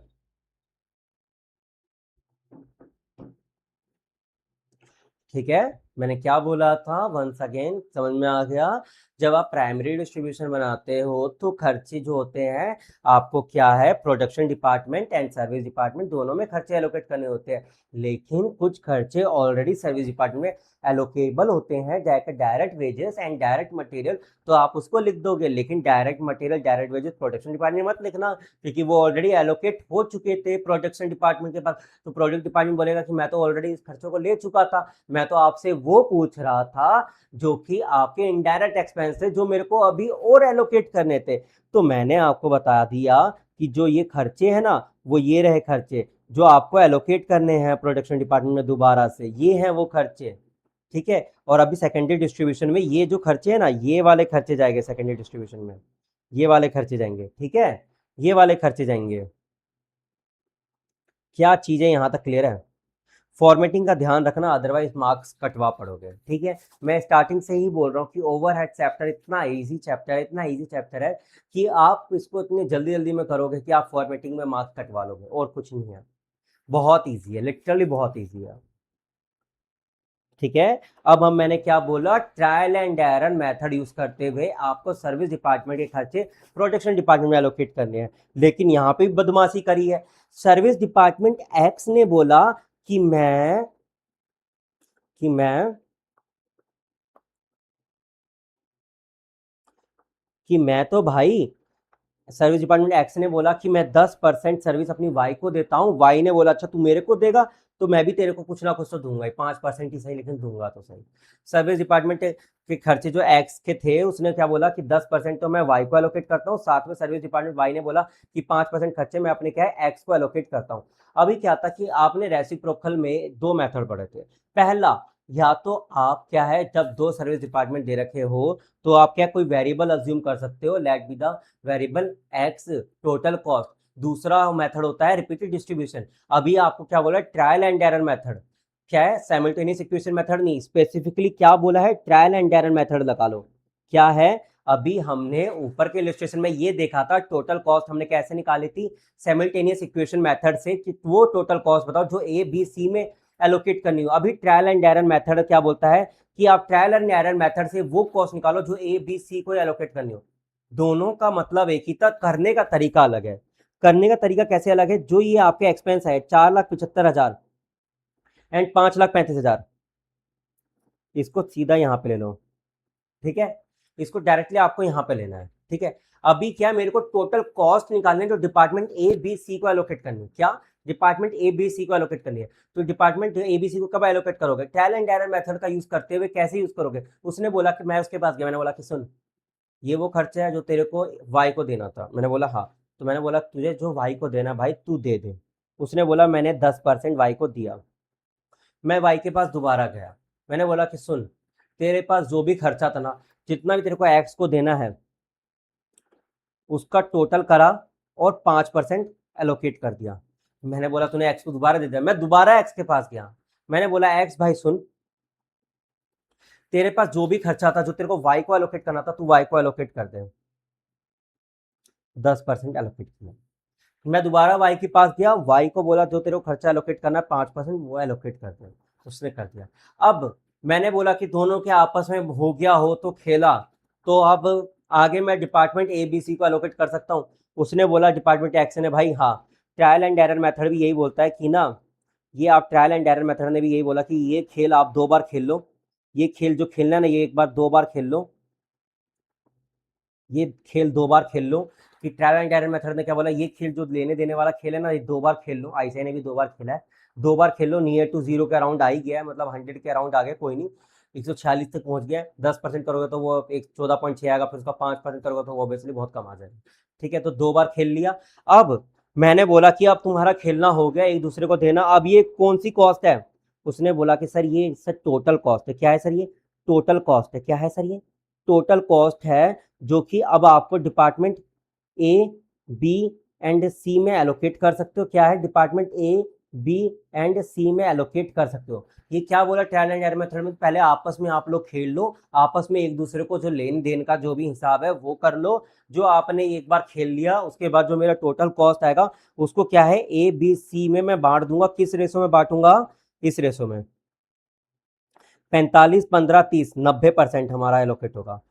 ठीक है, मैंने क्या बोला था, वंस अगेन समझ में आ गया। जब आप प्राइमरी डिस्ट्रीब्यूशन बनाते हो तो खर्चे जो होते हैं, आपको क्या है, production department and service department दोनों में खर्चे एलोकेट करने होते हैं, लेकिन कुछ खर्चे ऑलरेडी सर्विस डिपार्टमेंट में एलोकेबल होते हैं, direct wages and direct material, तो आप उसको लिख दोगे, लेकिन direct material direct wages production department मत लिखना, क्योंकि वो ऑलरेडी एलोकेट हो चुके थे प्रोडक्शन डिपार्टमेंट के पास। तो प्रोडक्ट डिपार्टमेंट बोलेगा कि मैं तो ऑलरेडी इस खर्चों को ले चुका था, मैं तो आपसे वो पूछ रहा था जो कि आपके इनडायरेक्ट एक्सपेंस थे, जो मेरे को अभी और एलोकेट करने थे। तो मैंने आपको बता दिया कि जो ये खर्चे हैं ना, वो ये रहे खर्चे जो आपको एलोकेट करने हैं प्रोडक्शन डिपार्टमेंट में दोबारा से, ये हैं वो खर्चे, ठीक है। और अभी सेकेंडरी डिस्ट्रीब्यूशन में ये जो खर्चे हैं ना, ये वाले खर्चे जाएंगे सेकेंडरी डिस्ट्रीब्यूशन में, ये वाले खर्चे जाएंगे, ठीक है, ये वाले खर्चे जाएंगे। क्या चीजें यहां तक क्लियर है? फॉर्मेटिंग का ध्यान रखना, अदरवाइज मार्क्स कटवा पड़ोगे, ठीक है। मैं स्टार्टिंग से ही बोल रहा हूँ कि ओवरहेड चैप्टर इतना इजी चैप्टर है, इतना इजी चैप्टर है कि आप इसको इतनी जल्दी जल्दी में करोगे कि आप फॉर्मेटिंग में मार्क्स कटवा लोगे, और कुछ नहीं है। बहुत ईजी है, लिटरली बहुत ईजी है, ठीक है। अब हम मैंने क्या बोला, trial and error method use करते हुए आपको सर्विस डिपार्टमेंट के खर्चे प्रोडक्शन डिपार्टमेंट में एलोकेट करने हैं, लेकिन यहाँ पे बदमाशी करी है। सर्विस डिपार्टमेंट एक्स ने बोला कि मैं कि मैं तो भाई, सर्विस डिपार्टमेंट एक्स ने बोला कि मैं 10% सर्विस अपनी वाई को देता हूँ, वाई ने बोला अच्छा तू मेरे को देगा, तो मैं भी तेरे को कुछ ना कुछ तो दूंगा ही, 5% ही सही लेकिन दूंगा तो सही। सर्विस डिपार्टमेंट के खर्चे जो एक्स के थे, उसने क्या बोला कि 10% तो मैं वाई को एलोकेट करता हूँ, साथ में सर्विस डिपार्टमेंट वाई ने बोला कि 5% खर्चे मैं अपने क्या है एक्स को एलोकेट करता हूँ। अभी क्या था कि आपने रेसिप्रोकल में दो मेथड पढ़े थे। पहला, या तो आप क्या है, जब दो सर्विस डिपार्टमेंट दे रखे हो तो आप क्या कोई वेरिएबल अज्यूम कर सकते हो, let be the variable X total cost. दूसरा मेथड होता है रिपीटेड डिस्ट्रीब्यूशन। अभी आपको क्या बोला, ट्रायल एंड एरर मेथड। क्या है, साइमल्टेनियस इक्वेशन मेथड नहीं, स्पेसिफिकली क्या बोला है, ट्रायल एंड एरर मेथड लगा लो। क्या है, अभी हमने ऊपर के इलस्ट्रेशन में ये देखा था टोटल कॉस्ट हमने कैसे निकाली थी, साइमल्टेनियस इक्वेशन मेथड से, कि वो टोटल कॉस्ट बताओ जो ए बी सी में एलोकेट करनी हो। अभी ट्रायल एंड एरर मेथड क्या बोलता है कि आप ट्रायल एंड एरर मेथड से वो कॉस्ट निकालो जो ए बी सी को एलोकेट करनी हो। दोनों का मतलब एक ही था, करने का तरीका अलग है। करने का तरीका कैसे अलग है? जो ये आपके एक्सपेंस है 4,75,000 एंड 5,35,000, इसको सीधा यहां पे ले लो, ठीक है। इसको डायरेक्टली आपको यहां पे लेना है, ठीक है। अभी क्या, मेरे को टोटल कॉस्ट निकालने जो डिपार्टमेंट ए बी सी को एलोकेट करनी है। क्या? डिपार्टमेंट ए बी सी को एलोकेट करनी है। तो डिपार्टमेंट ए बी सी को कब एलोकेट करोगे? ट्रायल एंड एरर मेथड का यूज करते हुए। कैसे यूज करोगे? उसने बोला कि मैं उसके पास गया, मैंने बोला कि सुन, ये वो खर्चा है जो तेरे को वाई को देना था। मैंने बोला हाँ। तो मैंने बोला तुझे जो वाई को देना भाई तू दे दे। उसने बोला मैंने 10% वाई को दिया। मैं वाई के पास दोबारा गया, मैंने बोला कि सुन, तेरे पास जो भी खर्चा था ना, जितना भी तेरे को एक्स को देना है उसका टोटल करा और 5% एलोकेट कर दिया। मैंने बोला तूने एक्स को दोबारा दे दिया। मैं दोबारा एक्स के पास गया, मैंने बोला एक्स भाई सुन, तेरे पास जो भी खर्चा था जो तेरे को वाई को एलोकेट करना था, तू वाई को एलोकेट कर दे। 10% एलोकेट किया। मैं दोबारा वाई के पास गया, वाई को बोला जो तेरे को खर्चा एलोकेट करना है 5% वो एलोकेट कर दे। उसने कर दिया। अब मैंने बोला कि दोनों के आपस में हो गया हो तो खेला, तो अब आगे मैं डिपार्टमेंट ए बी सी को एलोकेट कर सकता हूँ। उसने बोला डिपार्टमेंट एक्स ने, भाई हाँ, ट्रायल एंड एरर मेथड भी यही बोलता है कि ना, ये आप ट्रायल एंड एरर मेथड ने भी यही बोला कि ये खेल आप 2 बार खेल लो। ये खेल जो खेलना है ना, ये एक बार 2 बार खेल लो। ये खेल 2 बार खेल लो। कि ट्रायल एंड एरर मेथड ने क्या बोला, ये खेल जो लेने देने वाला खेल है ना, ये 2 बार खेल लो। आईसीआई ने भी 2 बार खेला है। 2 बार खेल लो, नियर टू जीरो के अराउंड आ ही गया है, मतलब 100 के अराउंड आ गया, कोई नहीं, 146 तक पहुंच गया है। 10% करोगे तो वो एक 14.6 आएगा, फिर उसका 5% करोगे तो वो ऑब्वियसली बहुत कम आ जाएगा, ठीक है। तो 2 बार खेल लिया। अब मैंने बोला कि अब तुम्हारा खेलना हो गया, एक दूसरे को देना। अब ये कौन सी कॉस्ट है? उसने बोला कि सर ये सर टोटल कॉस्ट है। क्या है सर? ये टोटल कॉस्ट है। क्या है सर? ये टोटल कॉस्ट है, जो कि अब आपको डिपार्टमेंट ए बी एंड सी में एलोकेट कर सकते हो। क्या है? डिपार्टमेंट ए बी एंड सी में एलोकेट कर सकते हो। ये क्या बोला ट्रायल एंड एरर मेथड में? पहले आपस में आप लोग खेल लो, आपस में एक दूसरे को जो लेन देन का जो भी हिसाब है वो कर लो। जो आपने एक बार खेल लिया, उसके बाद जो मेरा टोटल कॉस्ट आएगा उसको क्या है, ए बी सी में मैं बांट दूंगा। किस रेशो में बांटूंगा? इस रेशो में, 45-15-30, 90% हमारा एलोकेट होगा।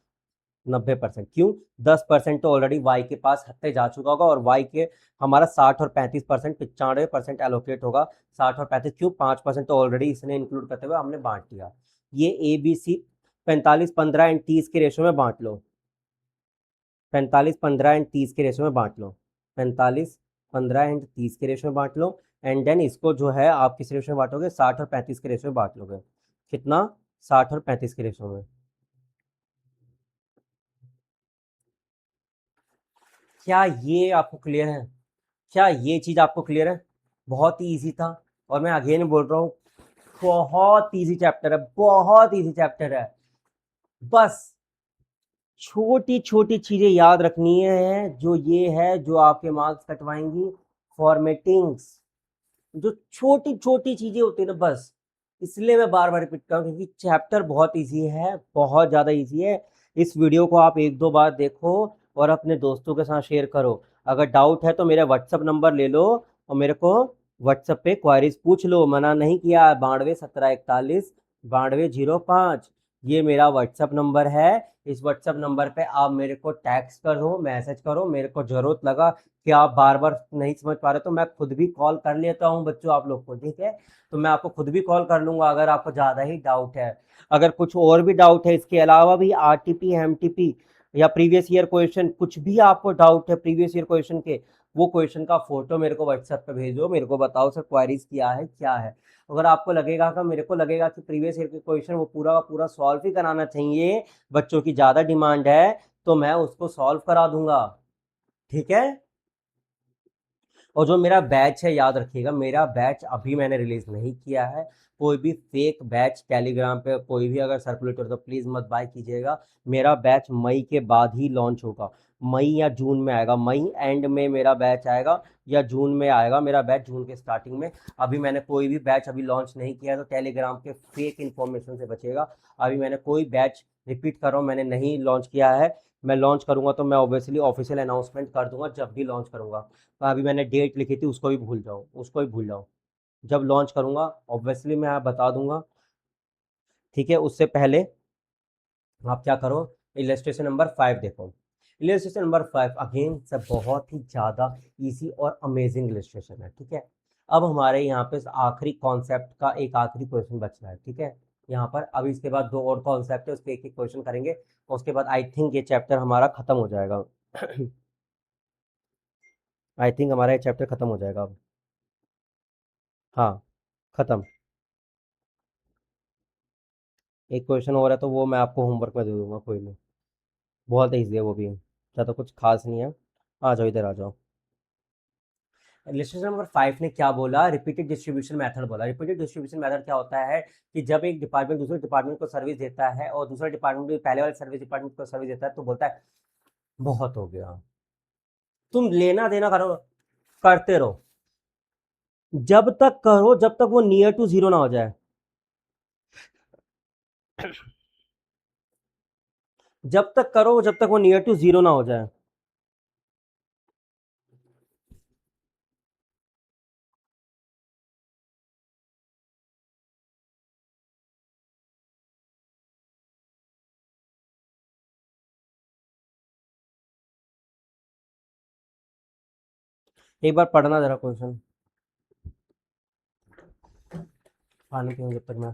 90%। क्यों? 10% तो ऑलरेडी वाई के पास हत्ते जा चुका होगा, और वाई के हमारा 60 और 35%, 95% एलोकेट होगा। 60 और 35 क्यों? 5% तो ऑलरेडी इसने इंक्लूड करते हुए हमने बांट दिया। ये ए बी सी 45-15 एंड 30 के रेशो में बांट लो। 45-15 एंड 30 के रेशो में बांट लो। 45-15 एंड 30 के रेशो में बांट लो। एंड देन इसको जो है आप किस रेशो में बांटोगे? 60 और 35 के रेशो में बांट लोगे। कितना? 60 और 35 के रेशो में। क्या ये आपको क्लियर है? क्या ये चीज़ आपको क्लियर है? बहुत ही ईजी था, और मैं अगेन बोल रहा हूँ, बहुत ईजी चैप्टर है, बहुत ईजी चैप्टर है। बस छोटी छोटी चीज़ें याद रखनी है, जो ये है जो आपके मार्क्स कटवाएंगी। फॉर्मेटिंग्स, जो छोटी छोटी चीज़ें होती है ना, बस इसलिए मैं बार बार रिपीट कर रहा हूँ, क्योंकि चैप्टर बहुत ईजी है, बहुत ज़्यादा ईजी है। इस वीडियो को आप 1-2 बार देखो और अपने दोस्तों के साथ शेयर करो। अगर डाउट है तो मेरा व्हाट्सअप नंबर ले लो और मेरे को व्हाट्सअप पे क्वारीज पूछ लो। मना नहीं किया। 92-1741-9205, ये मेरा व्हाट्सअप नंबर है। इस व्हाट्सअप नंबर पे आप मेरे को टैक्स करो, मैसेज करो। मेरे को ज़रूरत लगा कि आप बार बार नहीं समझ पा रहे तो मैं खुद भी कॉल कर लेता हूँ बच्चों आप लोग को, ठीक है। तो मैं आपको खुद भी कॉल कर लूँगा अगर आपको ज़्यादा ही डाउट है। अगर कुछ और भी डाउट है, इसके अलावा भी आरटीपी एमटीपी या प्रीवियस ईयर क्वेश्चन, कुछ भी आपको डाउट है प्रीवियस ईयर क्वेश्चन के, वो क्वेश्चन का फोटो मेरे को व्हाट्सएप पे भेजो। मेरे को बताओ सर क्वारीज क्या है, क्या है। अगर आपको लगेगा कि मेरे को लगेगा कि प्रीवियस ईयर के क्वेश्चन वो पूरा का पूरा सॉल्व ही कराना चाहिए, बच्चों की ज़्यादा डिमांड है, तो मैं उसको सॉल्व करा दूंगा, ठीक है। और जो मेरा बैच है, याद रखिएगा, मेरा बैच अभी मैंने रिलीज नहीं किया है। कोई भी फेक बैच टेलीग्राम पे कोई भी अगर सर्कुलेट हो तो प्लीज़ मत बाय कीजिएगा। मेरा बैच मई के बाद ही लॉन्च होगा। मई या जून में आएगा, मई एंड में मेरा बैच आएगा, या जून में आएगा मेरा बैच, जून के स्टार्टिंग में। अभी मैंने कोई भी बैच अभी लॉन्च नहीं किया है, तो टेलीग्राम के फेक इन्फॉर्मेशन से बचेगा। अभी मैंने कोई बैच, रिपीट कर रहा हूँ, मैंने नहीं लॉन्च किया है। मैं लॉन्च करूंगा तो मैं ऑब्वियसली ऑफिशियल अनाउंसमेंट कर दूंगा जब भी लॉन्च करूंगा। तो अभी मैंने डेट लिखी थी, उसको भी भूल जाओ, उसको भी भूल जाओ। जब लॉन्च करूंगा ऑब्वियसली मैं बता दूंगा, ठीक है। उससे पहले आप क्या करो, इलस्ट्रेशन नंबर 5 देखो। इलस्ट्रेशन नंबर 5 अगेन से बहुत ही ज़्यादा इजी और अमेजिंग इलस्ट्रेशन है, ठीक है। अब हमारे यहाँ पे आखिरी कॉन्सेप्ट का एक आखिरी क्वेश्चन बच रहा है, ठीक है। यहाँ पर अब इसके बाद दो और कॉन्सेप्ट है, उसके एक एक क्वेश्चन करेंगे, उसके बाद आई थिंक ये चैप्टर हमारा खत्म हो जाएगा। आई थिंक हमारा ये चैप्टर खत्म हो जाएगा अब। हाँ, खत्म। एक क्वेश्चन और है तो वो मैं आपको होमवर्क में दे दूंगा, कोई नहीं। बहुत ईजी है वो भी, ज़्यादा कुछ खास नहीं है। आ जाओ इधर आ जाओ। लेसन नंबर 5 ने क्या बोला, रिपीटेड डिस्ट्रीब्यूशन मेथड बोला। रिपीटेड डिस्ट्रीब्यूशन मेथड क्या होता है कि जब एक डिपार्टमेंट दूसरे डिपार्टमेंट को सर्विस देता है और दूसरा डिपार्टमेंट भी पहले वाले सर्विस डिपार्टमेंट को सर्विस देता है, तो बोलता है बहुत हो गया, तुम लेना देना करो, करते रहो, जब तक करो जब तक वो नियर टू जीरो ना हो जाए। जब तक करो जब तक वो नियर टू जीरो ना हो जाए। एक बार पढ़ना जरा क्वेश्चन, पानी पीऊं जब तक मैं।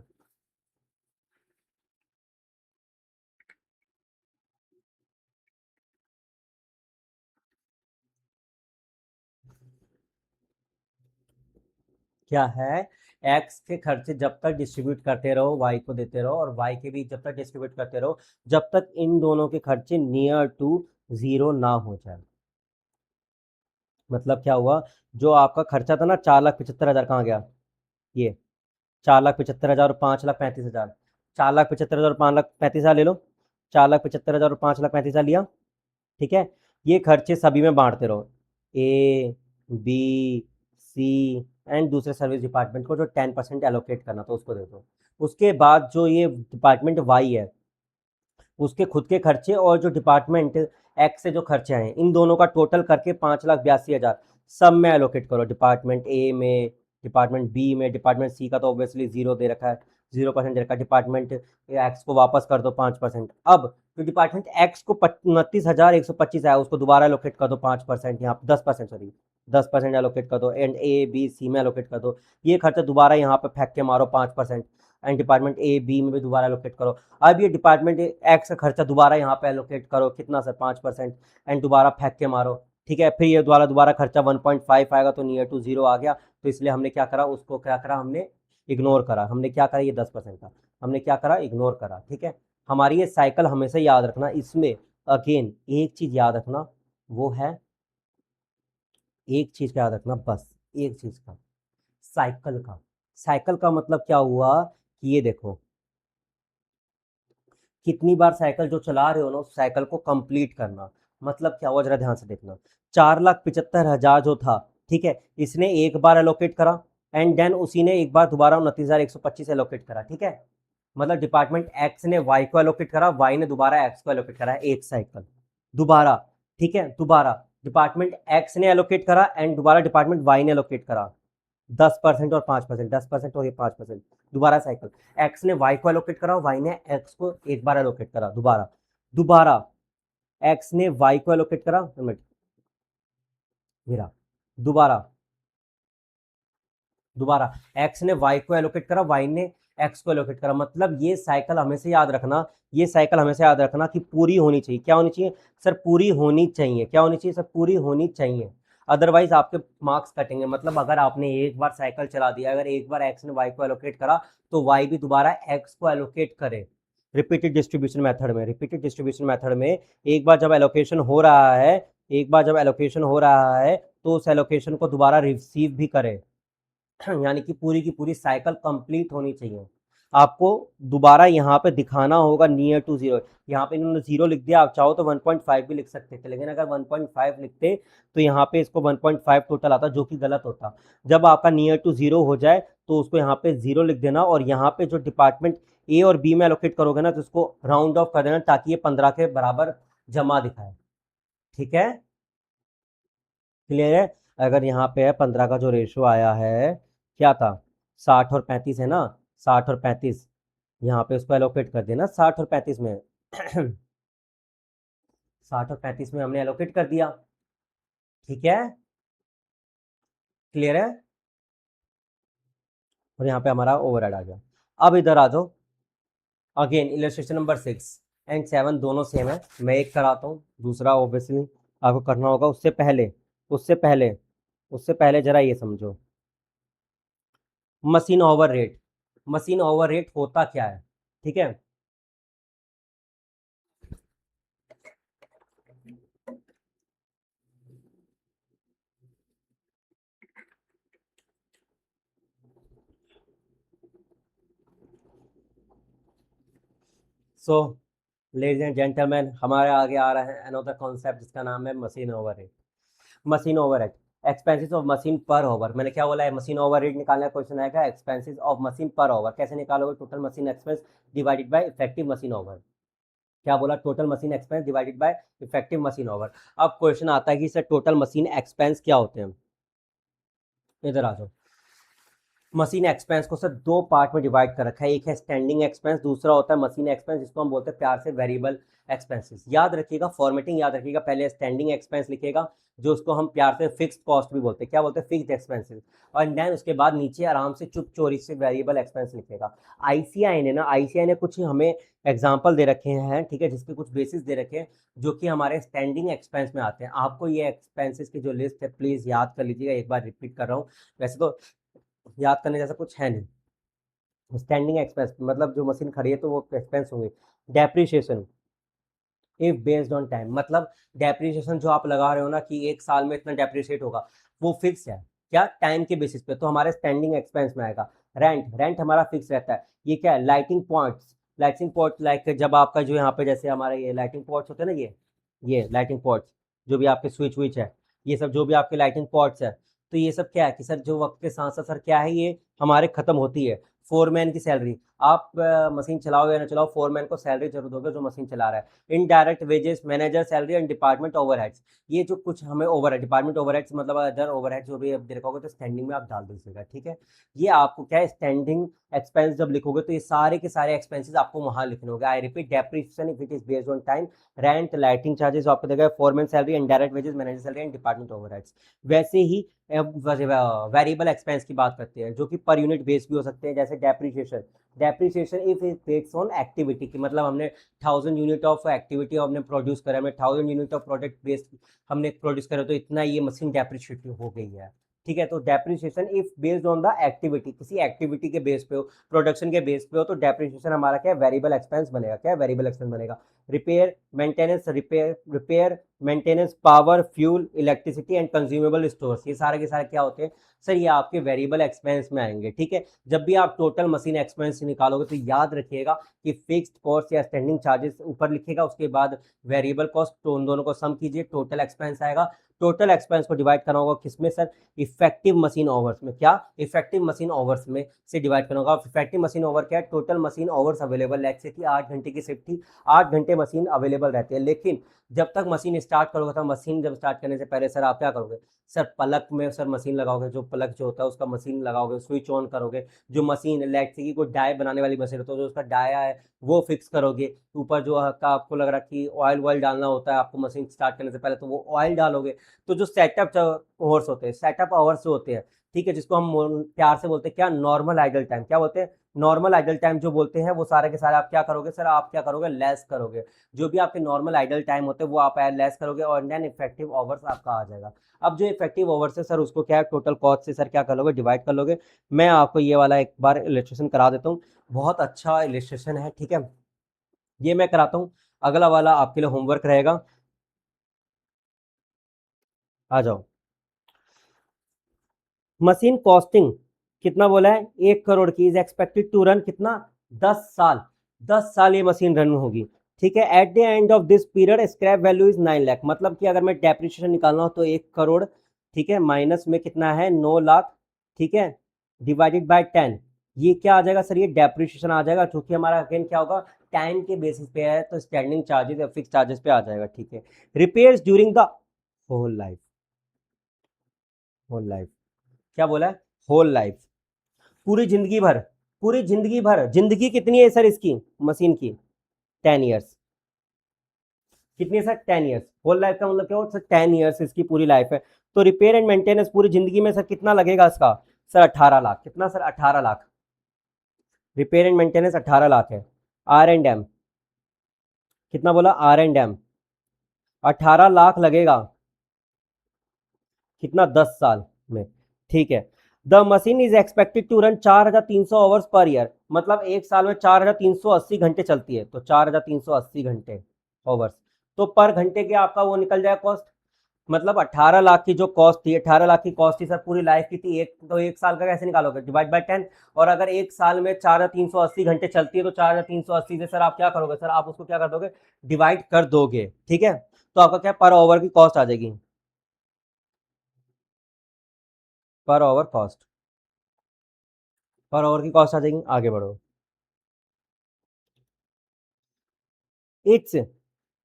क्या है, एक्स के खर्चे जब तक डिस्ट्रीब्यूट करते रहो वाई को देते रहो, और वाई के भी जब तक डिस्ट्रीब्यूट करते रहो जब तक इन दोनों के खर्चे नियर टू जीरो ना हो जाए। मतलब क्या हुआ, जो आपका खर्चा था ना 4,75,000 कहाँ गया, ये 4,75,000 और 5,35,000। 4,75,000 और 5,35,000 ले लो, 4,75,000 और 5,35,000 लिया, ठीक है। ये खर्चे सभी में बांटते रहो, ए बी सी एंड दूसरे सर्विस डिपार्टमेंट को जो 10% एलोकेट करना था उसको दे दो। उसके बाद जो ये डिपार्टमेंट वाई है उसके खुद के खर्चे और जो डिपार्टमेंट एक्स से जो खर्चे आए इन दोनों का टोटल करके 5,82,000 सब में एलोकेट करो, डिपार्टमेंट ए में, डिपार्टमेंट बी में, डिपार्टमेंट सी का तो ऑब्वियसली जीरो दे रखा है, 0% दे रखा है, डिपार्टमेंट एक्स को वापस कर दो 5%। अब जो डिपार्टमेंट एक्स को 29,125 आया उसको दोबारा एलोकेट कर दो 5%, यहाँ 10%, सॉरी 10% एलोकेट कर दो, एंड ए बी सी में एलोकेट कर दो। ये खर्चा दोबारा यहाँ पे फेंक के मारो 5%, एंड डिपार्टमेंट ए बी में भी दोबारा एलोकेट करो। अब ये डिपार्टमेंट एक्स का खर्चा दोबारा यहाँ पे एलोकेट करो, कितना सर 5%, एंड दोबारा फेंक के मारो, ठीक है। फिर ये दोबारा दोबारा खर्चा 1.5 आएगा तो नियर टू जीरो आ गया, तो इसलिए हमने क्या करा, उसको क्या करा, हमने इग्नोर करा। हमने क्या करा, ये 10% का हमने क्या करा, इग्नोर करा, ठीक है। हमारी ये साइकिल हमेशा याद रखना, इसमें अगेन एक चीज याद रखना, वो है एक चीज का याद रखना, बस एक चीज का, साइकिल का। साइकिल का मतलब क्या हुआ कि ये देखो कितनी बार साइकिल जो चला रहे हो ना उस साइकिल को कंप्लीट करना। मतलब क्या हुआ, जरा ध्यान से देखना, 4,75,000 जो था, ठीक है, इसने एक बार एलोकेट करा, एंड देन उसी ने एक बार दोबारा 29,125 एलोकेट करा, ठीक है। मतलब डिपार्टमेंट एक्स ने वाई को एलोकेट करा, वाई ने दोबारा एक्स को एलोकेट करा, एक साइकिल दोबारा, ठीक है। दोबारा डिपार्टमेंट एक्स ने एलोकेट करा एंड दोबारा डिपार्टमेंट वाई ने एलोकेट करा, 10% और 5%, 10% और ये 5%, दोबारा साइकिल। एक्स ने वाई को एलोकेट करा, वाई ने एक्स को एक बार एलोकेट करा, दोबारा दोबारा एक्स ने वाई को एलोकेट करा, मेरा दोबारा दोबारा एक्स ने वाई को एलोकेट करा, वाई ने एक्स को एलोकेट करा। मतलब ये साइकिल हमेशा याद रखना, ये साइकिल हमेशा याद रखना कि पूरी होनी चाहिए। क्या होनी चाहिए सर, पूरी होनी चाहिए। क्या होनी चाहिए सर, पूरी होनी चाहिए, अदरवाइज आपके मार्क्स कटेंगे। मतलब अगर आपने एक बार साइकिल चला दिया, अगर एक बार एक्स ने वाई को एलोकेट करा तो वाई भी दोबारा एक्स को एलोकेट करे, रिपीटेड डिस्ट्रीब्यूशन मेथड में। रिपीटेड डिस्ट्रीब्यूशन मेथड में एक बार जब एलोकेशन हो रहा है, एक बार जब एलोकेशन हो रहा है तो उस एलोकेशन को दोबारा रिसीव भी करे, यानी कि पूरी की पूरी साइकिल कंप्लीट होनी चाहिए। आपको दोबारा यहाँ पे दिखाना होगा नियर टू जीरो। यहाँ पे इन्होंने जीरो लिख दिया, आप चाहो तो 1.5 भी लिख सकते थे, लेकिन अगर 1.5 लिखते तो यहाँ पे इसको 1.5 टोटल आता, जो कि गलत होता। जब आपका नियर टू जीरो हो जाए तो उसको यहाँ पे जीरो लिख देना, और यहाँ पे जो डिपार्टमेंट ए और बी में एलोकेट करोगे ना तो उसको राउंड ऑफ कर देना ताकि ये 15 के बराबर जमा दिखाए, ठीक है। क्लियर है। अगर यहाँ पे 15 का जो रेशो आया है, क्या था, 60 और 35 है ना, 60 और 35, यहाँ पे उसको एलोकेट कर देना 60 और 35 में। 60 और 35 में हमने एलोकेट कर दिया, ठीक है, क्लियर है। और यहाँ पे हमारा ओवरहेड आ गया। अब इधर आ जाओ, अगेन इलस्ट्रेशन नंबर 6 एंड 7 दोनों सेम है। मैं एक कराता हूँ, दूसरा ऑब्वियसली आपको करना होगा। उससे पहले उससे पहले जरा ये समझो, मशीन ओवर रेट होता क्या है, ठीक है। सो लेडीज एंड जेंटलमैन, हमारे आगे आ रहा है अनदर कॉन्सेप्ट जिसका नाम है machine hour rate expenses of machine पर ओवर। मैंने क्या बोला है, मशीन ओवर रेट निकालने का क्वेश्चन आएगा, एक्सपेंसेस ऑफ मशीन पर ओवर कैसे निकालोगे, total machine expense divided by effective machine hour. क्या बोला, total machine expense divided by effective machine hour. अब क्वेश्चन आता है कि सर टोटल मशीन एक्सपेंस क्या होते हैं। इधर आ जाओ, मशीन एक्सपेंस को सर दो पार्ट में डिवाइड कर रखा है, एक है स्टैंडिंग एक्सपेंस, दूसरा होता है मशीन एक्सपेंस जिसको हम बोलते हैं प्यार से वेरिएबल एक्सपेंसेस। याद रखिएगा, फॉर्मेटिंग याद रखिएगा, पहले स्टैंडिंग एक्सपेंस लिखेगा जो उसको हम प्यार से फिक्स्ड कॉस्ट भी बोलते हैं। क्या बोलते हैं, फिक्स्ड एक्सपेंसेस। और देन उसके बाद नीचे आराम से चुप चोरी से वेरिएबल एक्सपेंस लिखेगा। आईसीआई ने कुछ हमें एग्जाम्पल दे रखे हैं, ठीक है, जिसके कुछ बेसिस दे रखे हैं जो कि हमारे स्टैंडिंग एक्सपेंस में आते हैं। आपको ये एक्सपेंसेस की जो लिस्ट है प्लीज याद कर लीजिएगा, एक बार रिपीट कर रहा हूँ, वैसे तो याद करने जैसा कुछ है नहीं। स्टैंडिंग एक्सपेंस मतलब जो मशीन खड़ी है तो वो एक्सपेंस होंगे। Depreciation if based on time, मतलब डेप्रिसिएशन जो आप लगा रहे हो ना कि एक साल में इतना डेप्रिशिएट होगा, वो फिक्स है क्या, टाइम के बेसिस पे, तो हमारे स्टैंडिंग एक्सपेंस में आएगा। रेंट हमारा फिक्स रहता है। ये क्या है, लाइटिंग पॉट लाइक जब आपका जो यहाँ पे जैसे हमारे ये लाइटिंग पॉट्स होते हैं ना, ये लाइटिंग पॉट्स जो भी आपके स्विच विच है, ये सब जो भी आपके लाइटिंग पॉट्स है, तो ये सब क्या है कि सर जो वक्त के साथ साथ सर क्या है, ये हमारे खत्म होती है। फोरमैन की सैलरी, आप मशीन चलाओ या ना चलाओ, फोरमैन को सैलरी जरूर दोगे जो मशीन चला रहा है। Indirect wages, manager salary and department overheads, ये जो कुछ हमें ओवर है, डिपार्टमेंट ओवरहेड्स मतलब अदर ओवरहेड जो भी आप देखोगे तो स्टैंडिंग में आप डाल दीजिएगा, ठीक है। ये आपको क्या है, स्टैंडिंग एक्सपेंस जब लिखोगे तो ये सारे के सारे एक्सपेंसेस आपको वहां लिखने होंगे। I repeat, depreciation if it is based on time, rent, lighting charges आपको देगा, foreman salary, indirect wages, manager salary and department overheads. वैसे ही वेरिएबल एक्सपेंस की बात करते हैं जो कि पर यूनिट बेस भी हो सकते हैं, जैसे depreciation if it based on activity की, मतलब हमने 1000 यूनिट ऑफ एक्टिविटी हमने प्रोड्यूस करा, हमने 1000 यूनिट ऑफ प्रोडक्ट बेस्ड हमने प्रोड्यूस करा, तो इतना ये मशीन डेप्रिशिएट हो गई है, ठीक है। तो depreciation if based on the activity, किसी एक्टिविटी के बेस पे हो, प्रोडक्शन के बेस पे हो, तो डेप्रिसिएशन हमारा क्या है, वेरिएबल एक्सपेंस बनेगा। क्या वेरिएबल एक्सपेंस बनेगा। Repair maintenance, power, fuel, electricity and consumable stores, ये सारे के सारे क्या होते हैं सर, ये आपके वेरिएबल एक्सपेंस में आएंगे, ठीक है। जब भी आप टोटल मशीन एक्सपेंस निकालोगे तो याद रखिएगा कि फिक्स्ड कॉस्ट या स्टैंडिंग चार्जेस ऊपर लिखेगा, उसके बाद वेरिएबल कॉस्ट, तो उन दोनों को सम कीजिए, टोटल एक्सपेंस आएगा। टोटल एक्सपेंस को डिवाइड करना होगा किसमें सर, इफेक्टिव मशीन ओवर्स में। क्या, इफेक्टिव मशीन ओवर्स में से डिवाइड करना होगा। इफेक्टिव मशीन ओवर क्या है, total machine overs available, like से कि 8 घंटे की शिफ्ट थी, 8 घंटे मशीन अवेलेबल रहती है, लेकिन जब तक मशीन स्टार्ट करोगे, तो मशीन जब स्टार्ट करने से पहले सर आप क्या करोगे, सर पलक में सर मशीन लगाओगे, जो पलक जो होता है उसका मशीन लगाओगे, स्विच ऑन करोगे, जो मशीन लाइक से कि कोई डाई बनाने वाली मशीन होती है, तो जो उसका डाया है वो फिक्स करोगे, ऊपर जो का आपको लग रहा कि ऑयल वॉयल डालना होता है आपको मशीन स्टार्ट करने से पहले, तो वो ऑयल डालोगे। तो जो सेटअप आवर्स होते हैं, सेटअप आवर्स जो होते हैं, ठीक है, जिसको हम प्यार से बोलते हैं क्या, नॉर्मल आइडल टाइम, क्या बोलते हैं, नॉर्मल आइडल टाइम जो बोलते हैं, वो सारे के सारे आप क्या करोगे सर, आप क्या करोगे, लेस करोगे। जो भी आपके नॉर्मल आइडल टाइम होते हैं वो आप लेस करोगे, और देन इफेक्टिव आवर्स आपका आ जाएगा। अब जो इफेक्टिव आवर्स है सर, उसको क्या है, टोटल कॉस्ट से सर क्या कर लोगे, डिवाइड कर लोगे। मैं आपको ये वाला एक बार इलेस्ट्रेशन करा देता हूँ, बहुत अच्छा इलेस्ट्रेशन है, ठीक है, ये मैं कराता हूँ। अगला वाला आपके लिए होमवर्क रहेगा, आ जाओ। मशीन कॉस्टिंग कितना बोला है, 1 करोड़ की, इज एक्सपेक्टेड टू रन कितना, 10 साल, 10 साल ये मशीन रन होगी, ठीक है। At the end of this period scrap value is 9 lakh, मतलब कि अगर मैं डेप्रिसिएशन निकालना हो तो 1 करोड़, ठीक है, माइनस में कितना है, 9 लाख, ठीक है, डिवाइडेड बाय 10, ये क्या आ जाएगा सर, ये डेप्रिसिएशन आ जाएगा, क्योंकि हमारा अगेन क्या होगा, टाइम के बेसिस पे है, तो स्टैंडिंग चार्जेस या फिक्स चार्जेस पे आ जाएगा, ठीक है। Repairs during the whole life, whole life, क्या बोला है, होल लाइफ, पूरी जिंदगी भर, पूरी जिंदगी भर। जिंदगी कितनी है सर इसकी मशीन की? 10 ईयर्स। कितनी है सर? 10 ईयर्स। होल लाइफ का मतलब क्या हो सर? 10 ईयर्स इसकी पूरी लाइफ है। तो रिपेयर एंड मेंटेनेंस पूरी जिंदगी में सर कितना लगेगा इसका? सर 18 लाख। कितना sir? 18 lakh. Repair and maintenance 18 lakh है। R&M कितना बोला? R&M 18 लाख लगेगा। कितना? 10 साल में। ठीक है। The machine is expected to run 4300 hours per year, मतलब एक साल में 4380 घंटे चलती है, तो 4380 घंटे आवर्स। तो पर घंटे के आपका वो निकल जाए कॉस्ट। मतलब 18 लाख की जो कॉस्ट थी, 18 लाख की कॉस्ट थी सर पूरी लाइफ की थी। एक तो एक साल का कैसे निकालोगे? Divide by 10। और अगर एक साल में 4380 घंटे चलती है तो 4380 से सर आप क्या करोगे? सर आप उसको क्या कर दोगे? डिवाइड कर दोगे। ठीक है। तो आपका क्या पर ओवर की कॉस्ट आ जाएगी? पर ओवर कॉस्ट, पर ओवर की कॉस्ट आ जाएगी। आगे बढ़ो। It's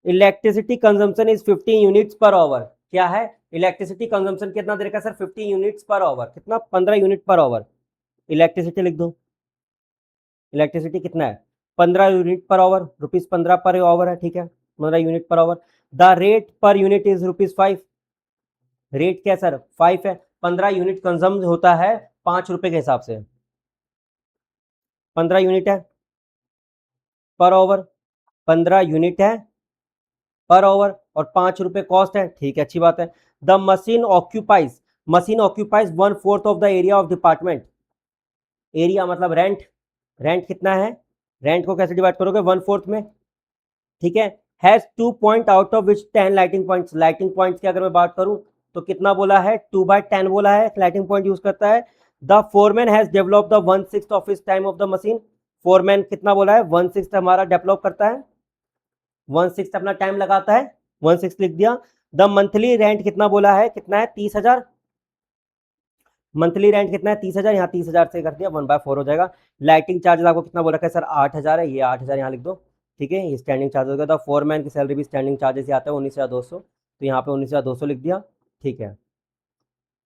electricity consumption is 15 units per hour. क्या है? इलेक्ट्रिसिटी कंजम्पशन कितना दे रखा है सर? 15 units per hour. कितना? 15 यूनिट पर आवर। इलेक्ट्रिसिटी लिख दो। इलेक्ट्रिसिटी कितना है? 15 unit per hour, ₹15 per hour है। ठीक है, 15 unit per hour. The rate per unit is ₹5। Rate क्या है सर? 5 है। 15 यूनिट कंज्यूम होता है ₹5 के हिसाब से। 15 यूनिट है पर आवर, 15 यूनिट है पर आवर, और ₹5 कॉस्ट है। ठीक है, अच्छी बात है। The machine occupies 1/4 of the area of department. Area मतलब रेंट। रेंट कितना है? रेंट को कैसे डिवाइड करोगे? 1/4 में। ठीक है। Has 2 point out of which 10 lighting points. Lighting points की अगर मैं बात करूं तो कितना बोला है? 2/10 बोला है लाइटिंग पॉइंट यूज करता है। The foreman has develop the 1/6 of his time of the machine. Foreman कितना बोला है? 1/6 हमारा डेवलप करता है, 1/6 अपना टाइम लगाता है। 1/6 लिख दिया। द मंथली रेंट कितना बोला है? कितना है? 30,000। मंथली रेंट कितना है? 30,000। यहाँ 30,000 से कर दिया, 1/4 हो जाएगा। लाइटिंग चार्ज आपको कितना बोल रखा है सर? 8,000 है। ये 8,000 यहाँ लिख दो। ठीक है, ये स्टैंडिंग चार्ज होगा। तो फोरमैन की सैलरी भी स्टैंडिंग चार्जेस ही आता है 19,200, तो यहाँ पे 19,200 लिख दिया। ठीक है।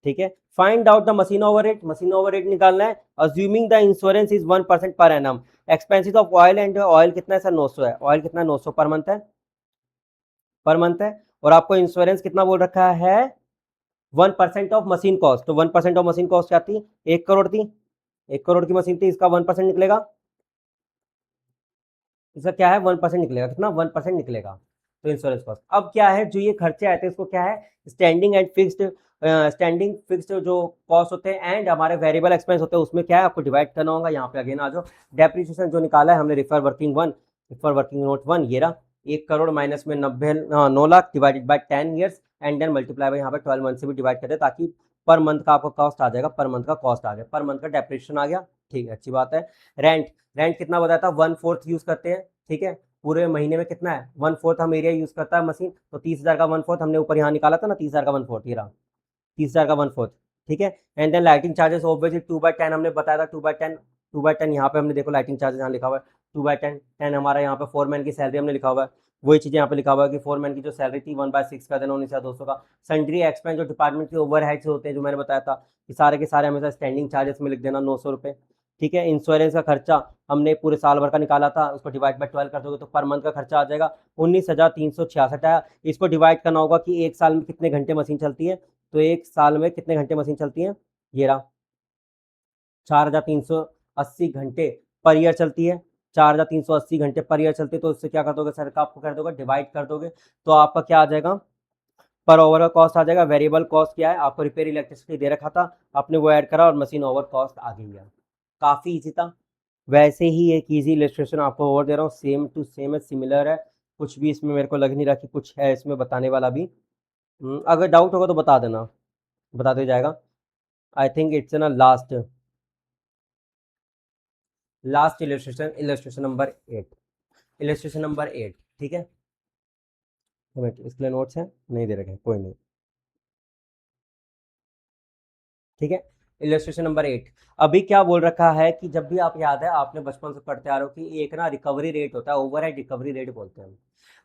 ठीक है। Find out the machine hour rate. Machine hour rate निकालना है। Assuming the insurance is 1% per annum. Expenses of oil and oil कितना है सर? 900 है। ऑयल कितना है? 900 पर मंथ है। पर मंथ है। और आपको इंश्योरेंस कितना बोल रखा है? 1% ऑफ मशीन कॉस्ट। तो 1% ऑफ मशीन कॉस्ट क्या थी? 1 करोड़ थी। 1 करोड़ की मशीन थी, इसका 1% निकलेगा। इसका क्या है? 1% निकलेगा। कितना? 1% निकलेगा। तो इंश्योरेंस कॉस्ट। अब क्या है, जो ये खर्चे आए थे इसको क्या है? Standing and fixed, standing fixed जो कॉस्ट होते हैं एंड हमारे वेरिएबल एक्सपेंस होते हैं, उसमें क्या है आपको डिवाइड करना होगा। यहाँ पे अगेन आ जाओ। डेप्रिसिएशन जो निकाला है हमने, रिफर वर्किंग नोट 1, ये रहा। 1 करोड़ माइनस में 9 lakh divided by 10 years and then multiply by यहाँ पे 12 मंथ से भी डिवाइड कर दे, ताकि पर मंथ का आपको कॉस्ट आ जाएगा। पर मंथ का कॉस्ट आ गया, पर मंथ का डेप्रिसिएशन आ गया। ठीक है, अच्छी बात है। रेंट, रेंट कितना बताया था? 1/4 यूज करते हैं। ठीक है। पूरे महीने में कितना है? 1/4 हम एरिया यूज करता है मशीन, तो 30,000 का 1/4 हमने ऊपर यहाँ निकाला था ना, 30,000 का 1/4 ये रहा। 30,000 का 1/4। ठीक है। And then lighting charges obviously 2/10 हमने बताया था। 2/10, 2/10 यहाँ पे हमने देखो लाइटिंग चार्जेस यहाँ लिखा हुआ है 2/10। 10 हमारा यहाँ पे फोरमैन की सैलरी हमने लिखा हुआ है। वही चीज़ें यहाँ पे लिखा हुआ है कि फोरमैन की जो सैलरी थी 1/6 का देना 19,200 का। सन्ड्री एक्सपेंस जो डिपार्टमेंट के ओवर हेड्स होते हैं, जो मैंने बताया था कि सारे के सारे हमेशा स्टैंडिंग चार्जेस में लिख देना 900 रुपये। ठीक है। इंश्योरेंस का खर्चा हमने पूरे साल भर का निकाला था, उसको डिवाइड बाय 12 कर दोगे तो पर मंथ का खर्चा आ जाएगा 19,366 आया। इसको डिवाइड करना होगा कि एक साल में कितने घंटे मशीन चलती है। तो एक साल में कितने घंटे मशीन चलती है? ये रहा, 4,380 घंटे पर ईयर चलती है। 4,380 घंटे पर ईयर चलती है, तो उससे क्या कर दोगे सर? का आपको कर दोगे, डिवाइड कर दोगे, तो आपका क्या आ जाएगा? पर ओवर कॉस्ट आ जाएगा। वेरिएबल कॉस्ट क्या है? आपको रिपेयर इलेक्ट्रिसिटी दे रखा था, आपने वो ऐड करा और मशीन ओवर कॉस्ट आ गई है। काफ़ी ईजी था। वैसे ही एक ईजी इलस्ट्रेशन आपको और दे रहा हूँ, सेम टू सेम है, सिमिलर है। कुछ भी इसमें मेरे को लग नहीं रहा कि कुछ है इसमें बताने वाला भी। अगर डाउट होगा तो बता देना, बता दिया जाएगा। आई थिंक इट्स ना last, last illustration, illustration number 8। Illustration number 8। ठीक है। वेट, इसके लिए नोट्स हैं? नहीं दे रखे, कोई नहीं। ठीक है। Illustration number 8। अभी क्या बोल रखा है कि जब भी आप, याद है आपने बचपन से पढ़ते आ रहे हो कि एक ना रिकवरी रेट होता है, ओवरहेड रिकवरी रेट बोलते हैं हम।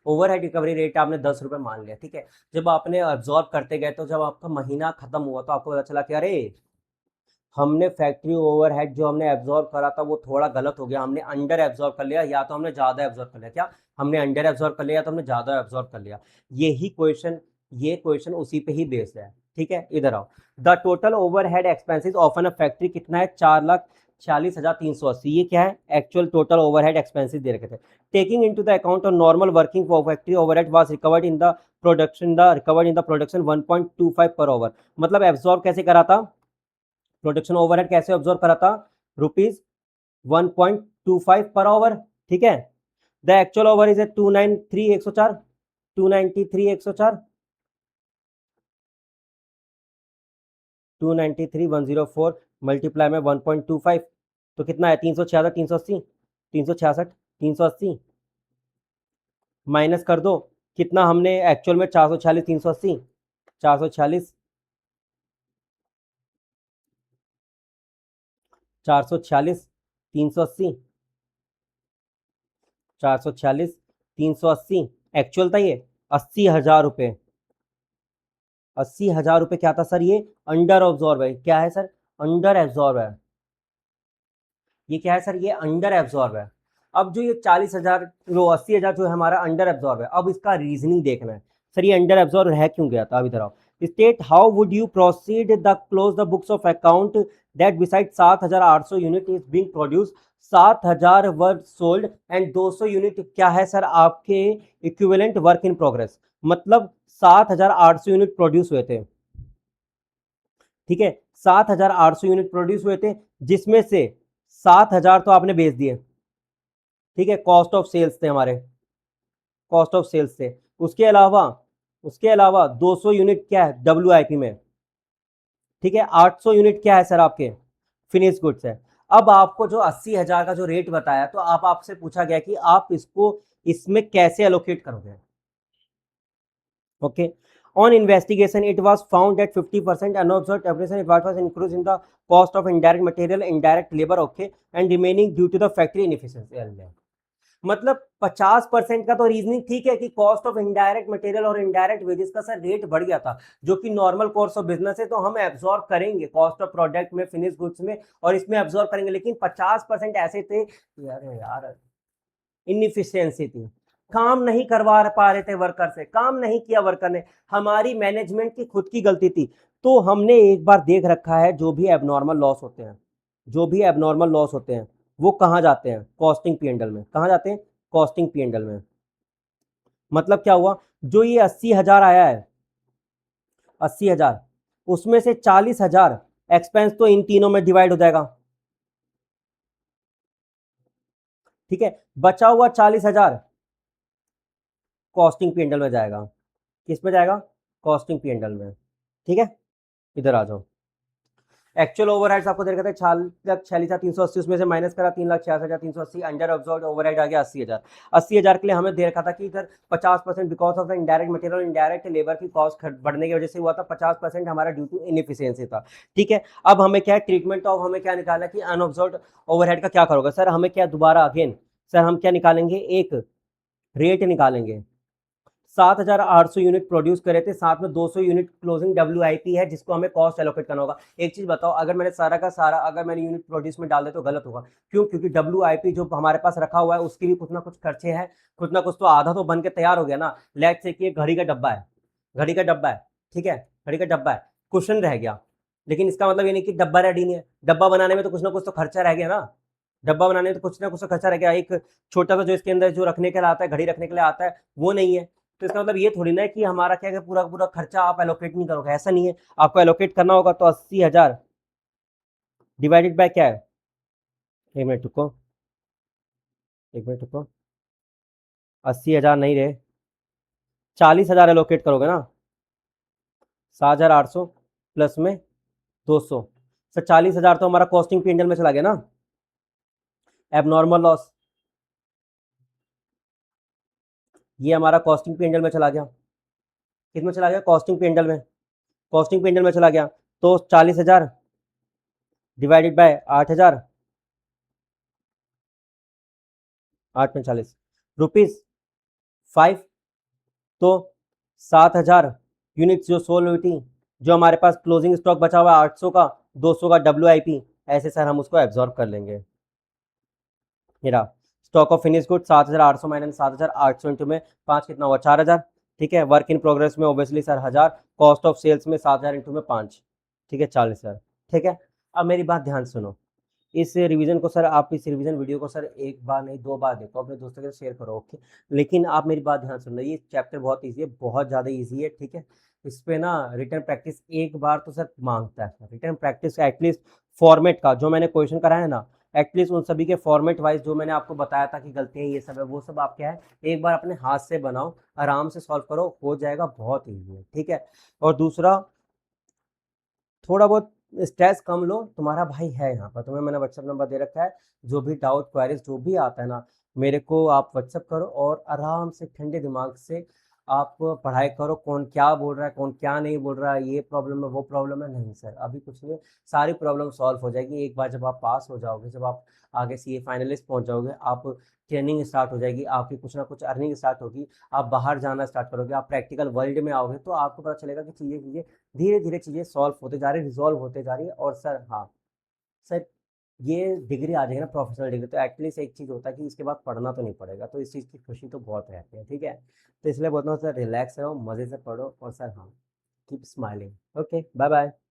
ओवरहेड रिकवरी रेट आपने 10 रुपये मान लिया। ठीक है। जब आपने अब्जॉर्ब करते गए, तो जब आपका महीना खत्म हुआ तो आपको पता चला कि अरे हमने फैक्ट्री ओवरहेड जो हमने एब्जॉर्ब करा था वो थोड़ा गलत हो गया, हमने अंडर एब्जॉर्ब कर लिया, या तो हमने ज़्यादा एब्जॉर्ब कर लिया। क्या हमने अंडर एब्जॉर्ब कर लिया या तो हमने ज़्यादा एब्जॉर्ब कर लिया। यही क्वेश्चन, ये क्वेश्चन उसी पे ही बेस्ड है। ठीक है, इधर आओ। The total overhead expenses of an factory कितना है? 4,46,380। ये क्या है? एक्चुअल टोटल ओवरहेड एक्सपेंसेस दे रखे थे। Taking into the account of normal working for factory overhead was recovered in the production 1.25 per over. मतलब एब्जॉर्ब कैसे करा था? प्रोडक्शन ओवरहेड कैसे ऑब्जर्व करा था? Rupees 1.25 per hour. ठीक है, the actual over is 293,104, 293,104, 293,104 multiply में 1.25 तो कितना है? 366, 380, 366, 380 माइनस कर दो। कितना हमने एक्चुअल में? 446, 380, 446, 446, 380, 446, 380 एक्चुअल था ये 80,000 रुपये। 80,000 रुपये क्या था सर? ये अंडर ऑब्जॉर्व है। क्या है सर? अंडर एब्जॉर्व है। ये क्या है सर? ये अंडर एब्जॉर्व है। अब जो ये 40,000, वो 80,000 जो है हमारा अंडर एब्जॉर्व है, अब इसका रीजनिंग देखना है। सर ये अंडर एब्जॉर्व है क्यों गया था? अभी इधर आओ। State how would you proceed the close the books of account that beside 7,800 unit is being produce. 7,000 work sold and 200 unit क्या है सर? आपके इक्विवेलेंट वर्क इन प्रोग्रेस। मतलब 7,800 यूनिट प्रोड्यूस हुए थे। ठीक है, 7,800 यूनिट प्रोड्यूस हुए थे, जिसमें से 7,000 तो आपने बेच दिए। ठीक है, कॉस्ट ऑफ सेल्स थे हमारे, कॉस्ट ऑफ सेल्स थे। उसके अलावा 200 यूनिट क्या है? WIP में। ठीक है, 800 यूनिट क्या है सर? आपके फिनिश गुड्स है। अब आपको जो 80,000 का जो रेट बताया, तो आप आपसे पूछा गया कि आप इसको इसमें कैसे एलोकेट करोगे। Okay. On investigation, it was found that 50% unobserved depreciation was increased in the cost of indirect material, indirect labor, okay, and remaining due to the factory inefficiency. मतलब 50% का तो रीजनिंग ठीक है कि कॉस्ट ऑफ इनडायरेक्ट मटेरियल और indirect wages का sir rate बढ़ गया था, जो कि नॉर्मल कोर्स ऑफ बिजनेस है, तो हम एब्जॉर्ब करेंगे कॉस्ट ऑफ प्रोडक्ट में, फिनिश गुड्स में, और इसमें एब्जॉर्ब करेंगे। लेकिन 50% ऐसे थे यार इनइफिशियंसी थी, काम नहीं करवा पा रहे थे वर्कर से, काम नहीं किया वर्कर ने, हमारी मैनेजमेंट की खुद की गलती थी। तो हमने एक बार देख रखा है, जो भी एबनॉर्मल लॉस होते हैं, जो भी एबनॉर्मल लॉस होते हैं, वो कहाँ जाते हैं? कॉस्टिंग पी एंडल में। कहाँ जाते हैं? कॉस्टिंग पी एंडल में। मतलब क्या हुआ? जो ये 80,000 आया है, 80,000, उसमें से 40,000 एक्सपेंस तो इन तीनों में डिवाइड हो जाएगा। ठीक है, बचा हुआ 40,000 कॉस्टिंग पी एंडल में जाएगा। किस में जाएगा? कॉस्टिंग पी एंडल में। ठीक है, इधर आ जाओ। एक्चुअल ओवरहेड्स आपको दे रखा था 4,46,380, उसमें से माइनस करा 3,66,380, अंडर ऑब्जॉर्व ओवरहेड आ गया 80,000। 80,000 के लिए हमें दे रखा था कि इधर 50% because of the indirect material, indirect labour की कॉस्ट बढ़ने की वजह से हुआ था, 50% हमारा ड्यू टू इनएफिशिएंसी था। ठीक है, अब हमें क्या है? ट्रीटमेंट ऑफ हमें क्या निकालना कि अनऑब्जॉर्व ओवरहेड का क्या करोगे सर? हमें क्या दोबारा अगेन सर हम क्या निकालेंगे? एक रेट निकालेंगे। 7,800 यूनिट प्रोड्यूस करे थे, साथ में 200 यूनिट क्लोजिंग WIP है, जिसको हमें कॉस्ट एलोकेट करना होगा। एक चीज बताओ, अगर मैंने सारा का सारा अगर मैंने यूनिट प्रोड्यूस में डाल दे तो गलत होगा। क्यों? क्योंकि WIP जो हमारे पास रखा हुआ है, उसकी भी कुछ ना कुछ खर्चे हैं, कुछ ना कुछ तो आधा तो बन के तैयार हो गया ना। लेट्स से कि घड़ी का डब्बा है, घड़ी का डब्बा है, ठीक है, घड़ी का डब्बा है, कुशन रह गया, लेकिन इसका मतलब ये नहीं कि डब्बा रेडी नहीं है। डब्बा बनाने में तो कुछ ना कुछ तो खर्चा रह गया ना, डब्बा बनाने में तो कुछ ना कुछ तो खर्चा रह गया। एक छोटा सा जो इसके अंदर जो रखने के लिए आता है, घड़ी रखने के लिए आता है, वो नहीं है। तो इसका मतलब ये थोड़ी ना है कि हमारा क्या है, पूरा पूरा खर्चा आप एलोकेट नहीं करोगे, ऐसा नहीं है। आपको एलोकेट करना होगा तो 80,000 डिवाइडेड बाय क्या है? एक मिनट रुको, एक मिनट रुको, 80,000 नहीं रहे, 40,000 एलोकेट करोगे ना। 7,800 प्लस में 200, सर 40,000 तो हमारा कॉस्टिंग पी&एल में चला गया ना। एबनॉर्मल लॉस ये हमारा कॉस्टिंग पी&एल में चला गया। किसमें चला गया? कॉस्टिंग पी&एल में। कॉस्टिंग पी&एल में चला गया, तो 40,000 डिवाइडेड बाय 8,000, 8 में 40 रुपीज 5। तो 7,000 यूनिट्स जो सोल्ड हुई थी, जो हमारे पास क्लोजिंग स्टॉक बचा हुआ है 800 का, 200 का WIP, ऐसे सर हम उसको एब्जॉर्ब कर लेंगे। ये रहा stock of finish good 7,800 minus 7,800 into में 5 कितना हुआ 4,000। ठीक है, वर्क इन प्रोग्रेस में obviously sir 1,000, cost of sales में 7,000 इंटू में 5, ठीक है 40,000। ठीक है, अब मेरी बात ध्यान सुनो, इस रिवीजन को सर, आप इस रिवीजन वीडियो को सर एक बार नहीं 2 बार देखो, अपने दोस्तों के साथ शेयर करो, ओके। लेकिन आप मेरी बात ध्यान सुनना, ये चैप्टर बहुत ईजी है, बहुत ज़्यादा ईजी है, ठीक है। इस पे ना रिटर्न प्रैक्टिस एक बार तो सर मांगता है, रिटर्न प्रैक्टिस एटलीस्ट फॉर्मेट का जो मैंने क्वेश्चन कराया है ना, एटलीस्ट उन सभी के फॉर्मेट वाइज जो मैंने आपको बताया था कि गलतियाँ ये सब है, वो सब आप क्या है एक बार अपने हाथ से बनाओ, आराम से सॉल्व करो, हो जाएगा, बहुत ईजी है, ठीक है। और दूसरा, थोड़ा बहुत स्ट्रेस कम लो, तुम्हारा भाई है यहाँ पर, तुम्हें मैंने व्हाट्सएप नंबर दे रखा है, जो भी डाउट क्वेरीज जो भी आता है ना, मेरे को आप व्हाट्सएप करो और आराम से ठंडे दिमाग से आप पढ़ाई करो, कौन क्या बोल रहा है, कौन क्या नहीं बोल रहा है, ये प्रॉब्लम है वो प्रॉब्लम है, नहीं सर अभी कुछ नहीं, सारी प्रॉब्लम सॉल्व हो जाएगी एक बार जब आप पास हो जाओगे, जब आप आगे CA फाइनलिस्ट पहुंच जाओगे, आप ट्रेनिंग स्टार्ट हो जाएगी आपकी, कुछ ना कुछ अर्निंग स्टार्ट होगी, आप बाहर जाना स्टार्ट करोगे, आप प्रैक्टिकल वर्ल्ड में आओगे, तो आपको पता चलेगा कि चीज़ें चीज़ें धीरे धीरे चीज़ें सॉल्व होते जा रही है, रिजॉल्व होते जा रही है। और सर हाँ सर, ये डिग्री आ जाएगी ना प्रोफेशनल डिग्री, तो एटलीस्ट एक चीज़ होता है कि इसके बाद पढ़ना तो नहीं पड़ेगा, तो इस चीज़ की खुशी तो बहुत रहती है, ठीक है। तो इसलिए बोलता हूँ सर रिलैक्स रहो, मज़े से पढ़ो, और सर हाँ keep smiling. Okay, bye bye.